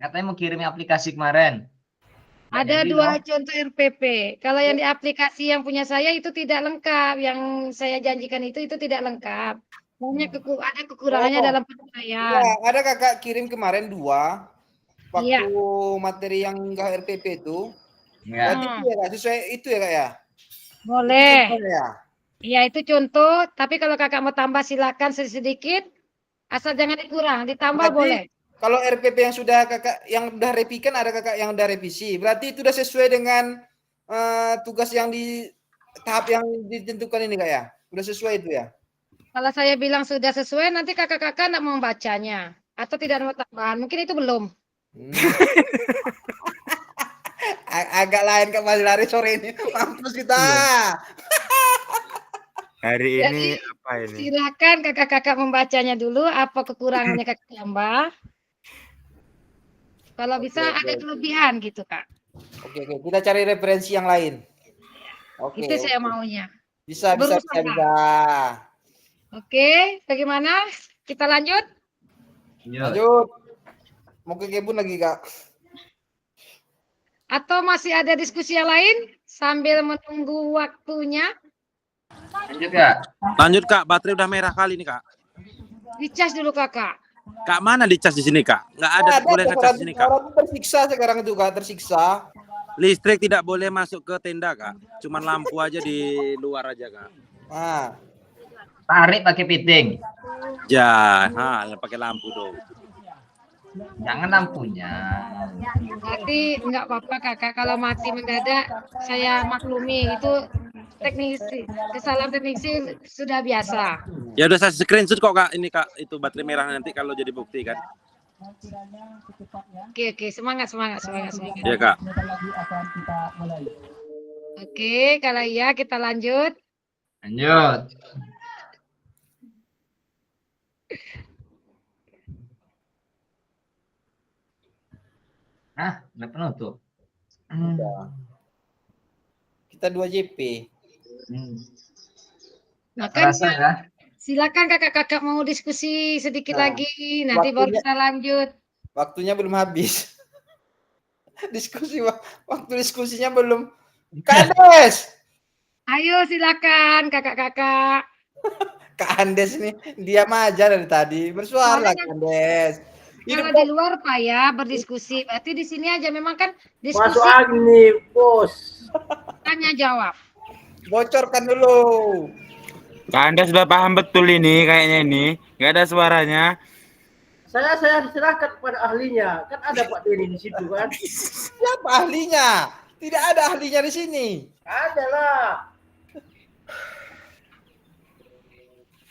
Katanya mau kirim aplikasi kemarin. Ada Jadi, 2 contoh RPP. Kalau yang di aplikasi yang punya saya itu tidak lengkap. Yang saya janjikan itu tidak lengkap. Banyak ada kekurangannya Oh. dalam Ya, penyampaian. ada kakak kirim kemarin 2 waktu Iya. materi yang enggak RPP itu. Ya. Berarti itu ya Kak, sesuai itu ya Kak ya. Boleh. Itu ya. Iya itu contoh. Tapi kalau kakak mau tambah silakan sedikit. Asal jangan dikurang. Ditambah Berarti boleh. kalau RPP yang sudah kakak yang udah repikan ada kakak yang udah revisi. Berarti itu udah sesuai dengan tugas yang di tahap yang ditentukan ini Kak ya. Udah sesuai itu ya. Kalau saya bilang sudah sesuai, nanti kakak-kakak tidak mau membacanya. Atau tidak mau tambahan. Mungkin itu belum. Agak lain Kak Basil hari sore ini. Mampus kita. Hari Jadi, ini apa ini? silakan kakak-kakak membacanya dulu. Apa kekurangannya kakak tambah. Kalau bisa ada kelebihan gitu Kak. Oke, kita cari referensi yang lain. Oke. Itu saya maunya. Bisa. Oke, bagaimana? Kita lanjut? Lanjut. Mau ke kebun lagi, Kak. Atau masih ada diskusi yang lain sambil menunggu waktunya? Lanjut Kak. Lanjut Kak, baterai udah merah kali ini Kak. Dicas dulu kakak. Kak mana dicas di sini Kak? Nggak ada boleh ngecas di sini Kak. Orang tersiksa sekarang itu Kak, tersiksa. Listrik tidak boleh masuk ke tenda Kak. Cuman lampu aja di luar aja Kak. Nah, Tarik pakai piting. Ya, pakai lampu dong. Jangan lampunya. Berarti nggak apa-apa kakak kalau mati mendadak saya maklumi itu teknisi kesalahan teknisi sudah biasa. Ya udah saya screenshot kok Kak. Ini Kak, itu baterai merah nanti kalau jadi bukti kan. Oke semangat. Ya Kak. Oke kalau iya kita lanjut. Lanjut. Udah penuh tuh. kita 2 JP. Terasa ya. Silakan kakak-kakak mau diskusi sedikit Nah, lagi nanti baru waktunya- kita lanjut. Waktunya belum habis. Waktu diskusinya belum. Kak Andes. Ayo silakan kakak-kakak. Kak Andes nih diam aja dari tadi. Bersuara Soalnya Kak Andes. Kalau di luar Pak ya berdiskusi. Berarti di sini aja memang kan diskusi Masuk angin nih, bos. tanya jawab. Bocorkan dulu. Kak Anda sudah paham betul ini kayaknya ini. Nggak ada suaranya. Saya serahkan kepada ahlinya. Kan ada Pak Denny di situ kan? Siapa ahlinya? Tidak ada ahlinya di sini. Ada lah.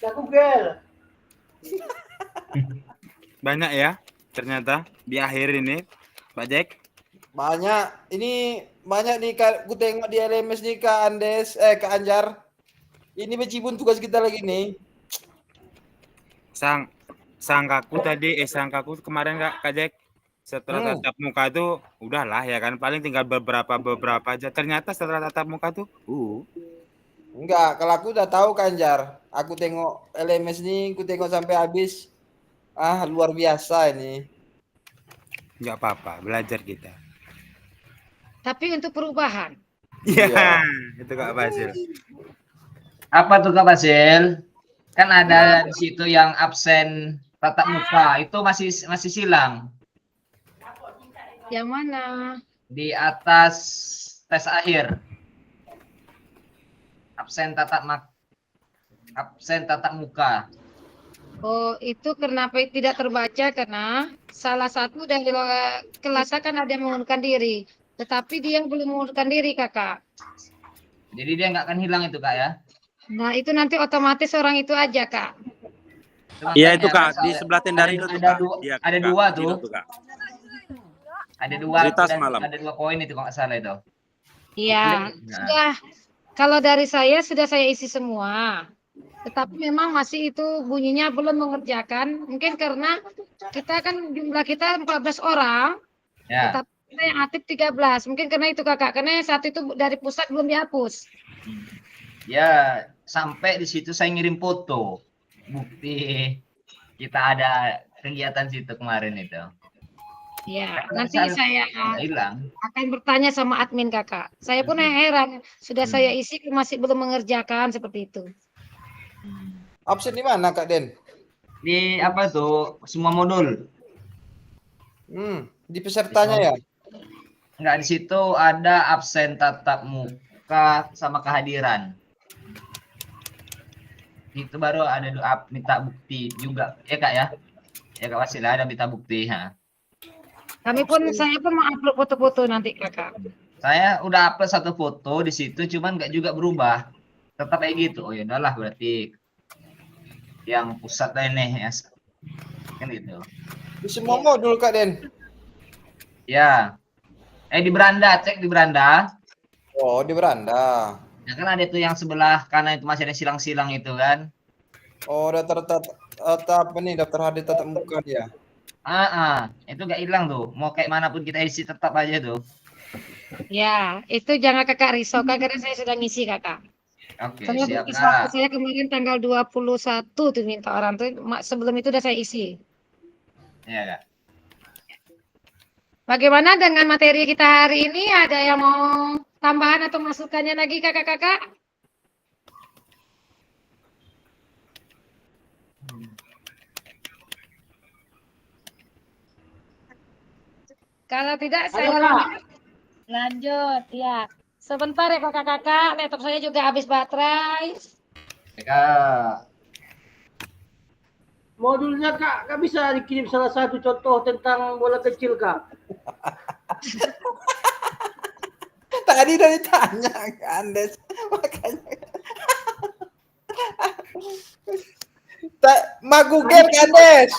Saya Google. Banyak ya ternyata di akhir ini Pak Jack. Banyak. Ini banyak nih Kak. Ku tengok di LMS nih Kak Andes. Kak Anjar. Ini becibun tugas kita lagi nih. Sangkaku kemarin Kak Jack setelah tatap muka tuh udahlah ya kan paling tinggal beberapa aja. Ternyata setelah tatap muka tuh Enggak, kalau aku udah tahu kan Jar. Aku tengok LMS nih, aku tengok sampai habis. Ah, luar biasa ini. Nggak apa-apa, belajar kita. Tapi untuk perubahan. Iya, itu Kak Basil. Apa tuh Kak Basil? Kan ada di situ yang absen tatap muka, itu masih silang Yang mana? di atas tes akhir. Absen tatap muka. Oh, itu kenapa tidak terbaca? Karena salah satu dari kelas kan ada yang mengundurkan diri. Tetapi dia belum mengundurkan diri, Kakak. Jadi dia nggak akan hilang itu Kak ya? Nah, itu nanti otomatis orang itu aja, Kak. Iya itu Makanya, Kak, di sebelah tenda Rino tuh Kak. Iya, ada Kak. dua Rino tuh. Kak. Ada dua, Cerita semalam. ada 2 poin itu kalau nggak salah itu. Iya, Nah. sudah. Kalau dari saya sudah saya isi semua. Tetapi memang masih itu bunyinya belum mengerjakan. Mungkin karena kita kan jumlah kita 14 orang. Ya. Tetapi kita yang aktif 13. Mungkin karena itu Kakak. Karena yang satu itu dari pusat belum dihapus. Ya, sampai di situ saya ngirim foto. Bukti kita ada kegiatan situ kemarin itu. Ya, Karena nanti saya nggak hilang. akan bertanya sama admin Kakak. Saya pun heran. Sudah saya isi masih belum mengerjakan seperti itu. Absen di mana Kak Den? Di apa tuh? Semua modul. Di pesertanya ya? Enggak, di situ ada absen tatap muka sama kehadiran. Itu baru ada doa minta bukti juga. Ya Kak ya? Ya Kak Wasil ada minta bukti. Ha. Saya pun mau upload foto-foto nanti Kakak. Saya udah upload 1 foto di situ, cuman nggak juga berubah. Tetap kayak gitu. Oh ya udahlah berarti yang pusat ini ya. Kan gitu. Di semua modul Kak Den. Ya. Di beranda, cek di beranda. Oh, di beranda. Ya kan ada tuh yang sebelah kanan itu masih ada silang-silang itu kan. Oh, daftar hadir tatap muka dia. Itu nggak hilang tuh. Mau kayak manapun kita isi tetap aja tuh. Ya, itu jangan Kakak risaukan karena saya sudah ngisi Kakak. Oke, Saya siap bagi Kak. waktu saya kemarin tanggal 21 tuh minta orang tuh. Sebelum itu udah saya isi. Iya Kak. Bagaimana dengan materi kita hari ini? Ada yang mau tambahan atau masukannya lagi kakak-kakak? Kalau tidak saya lanjut ya. Sebentar ya kakak-kakak, laptop saya juga habis baterai. Ya, Kak. Modulnya Kak bisa dikirim salah satu contoh tentang bola kecil Kak. Tadi udah ditanya kan Andes, makanya. Maguger kan Andes.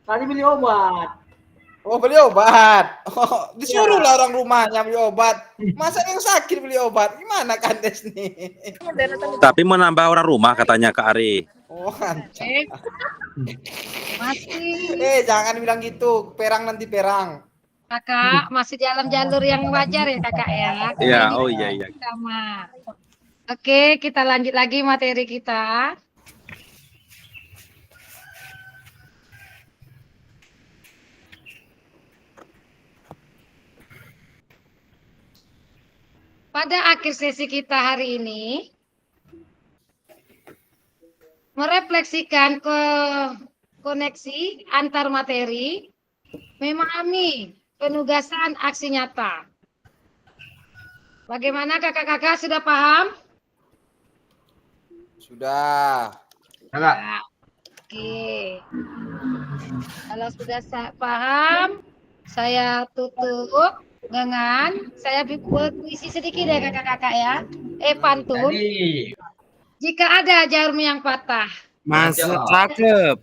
Tadi beli obat. Oh beli obat. Oh, disuruh lah orang rumahnya beli obat. Masa yang sakit beli obat? Gimana kan Andes nih? Tapi menambah orang rumah katanya Kak Ari. Oh, Masih. jangan bilang gitu. Perang nanti perang. Kakak masih dalam jalur yang wajar ya kakak ya. Iya, oh iya. Sama. Oke, kita lanjut lagi materi kita. Pada akhir sesi kita hari ini, merefleksikan ke koneksi antar materi, memahami penugasan aksi nyata. Bagaimana kakak-kakak sudah paham? Sudah. Kakak. Oke. Kalau sudah paham, saya tutup dengan saya buat puisi sedikit ya kakak-kakak ya. Pantun. Jadi. Jika ada jarum yang patah, Masuk cakep.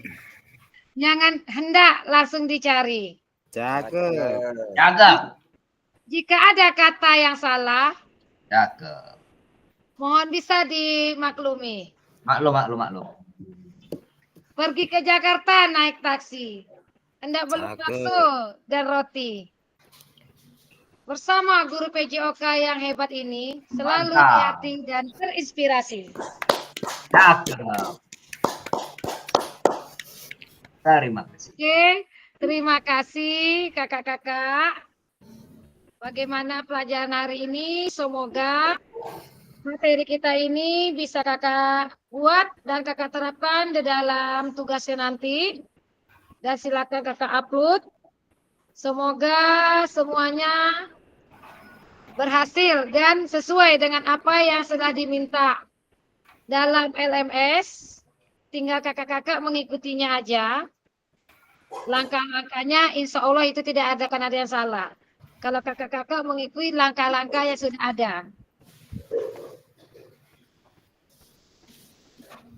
jangan hendak langsung dicari. Cakep. Cakep. Jika ada kata yang salah, Cakep. mohon bisa dimaklumi. Maklum. Pergi ke Jakarta naik taksi, hendak beli bakso dan roti. bersama guru PJOK yang hebat ini selalu Mantap. hati-hati dan terinspirasi. Cakep. Terima kasih. Oke, terima kasih kakak-kakak. Bagaimana pelajaran hari ini? Semoga materi kita ini bisa kakak buat dan kakak terapkan di dalam tugasnya nanti. Dan silakan kakak upload. Semoga semuanya berhasil dan sesuai dengan apa yang sudah diminta dalam LMS. Tinggal kakak-kakak mengikutinya aja. Langkah-langkahnya insya Allah itu tidak akan ada yang salah. Kalau kakak-kakak mengikuti langkah-langkah yang sudah ada.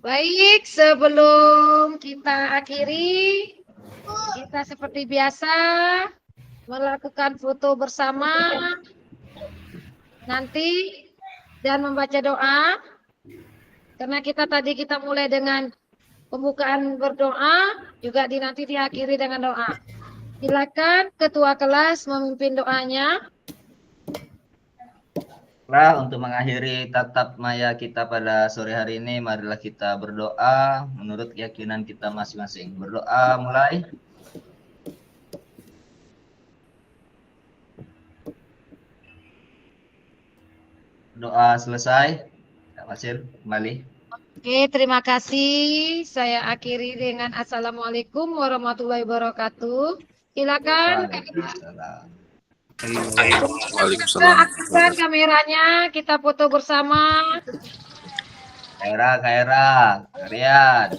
Baik, sebelum kita akhiri, kita seperti biasa melakukan foto bersama nanti dan membaca doa. Karena kita mulai dengan pembukaan berdoa, juga nanti diakhiri dengan doa. Silakan ketua kelas memimpin doanya. Nah, untuk mengakhiri tatap maya kita pada sore hari ini, marilah kita berdoa menurut keyakinan kita masing-masing. Berdoa mulai. Doa selesai. Kak Masil, kembali. Oke, terima kasih. Saya akhiri dengan Assalamualaikum warahmatullahi wabarakatuh. Silakan. Waalaikumsalam. Kita aktifkan kameranya, kita foto bersama. Kaira, Rian.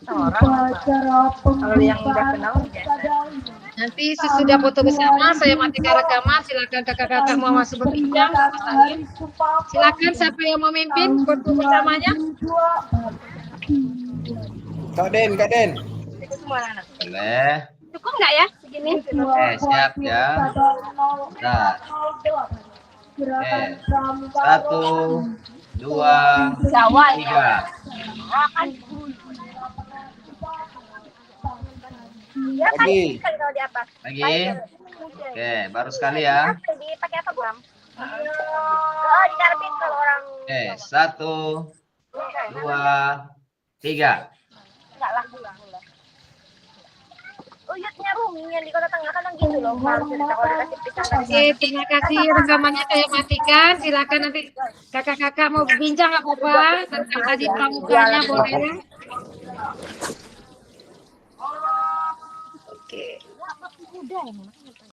Kalau yang udah kenal Nanti sesudah foto bersama, saya matikan rekaman. Silakan kakak-kakak mau masuk berbincang sama saya. Silakan siapa yang memimpin foto bersamanya. Kak Den. Boleh. Cukup nggak ya segini? Siap ya. Nah. Oke. 1, 2, 3. Lagi. Lagi. Oke, baru sekali ya. Dipakai apa, Bang? Oh, dikarepin kalau orang. Oke, 1, 2, 3. Enggak lah. Uyutnya Rumi yang di Kota Tengah kan gitu loh. Harus cerita kalau dikasih pisang. Oke, terima kasih rekamannya saya matikan. Silakan nanti kakak-kakak mau berbincang apa-apa tentang tadi pramuganya boleh. Oke.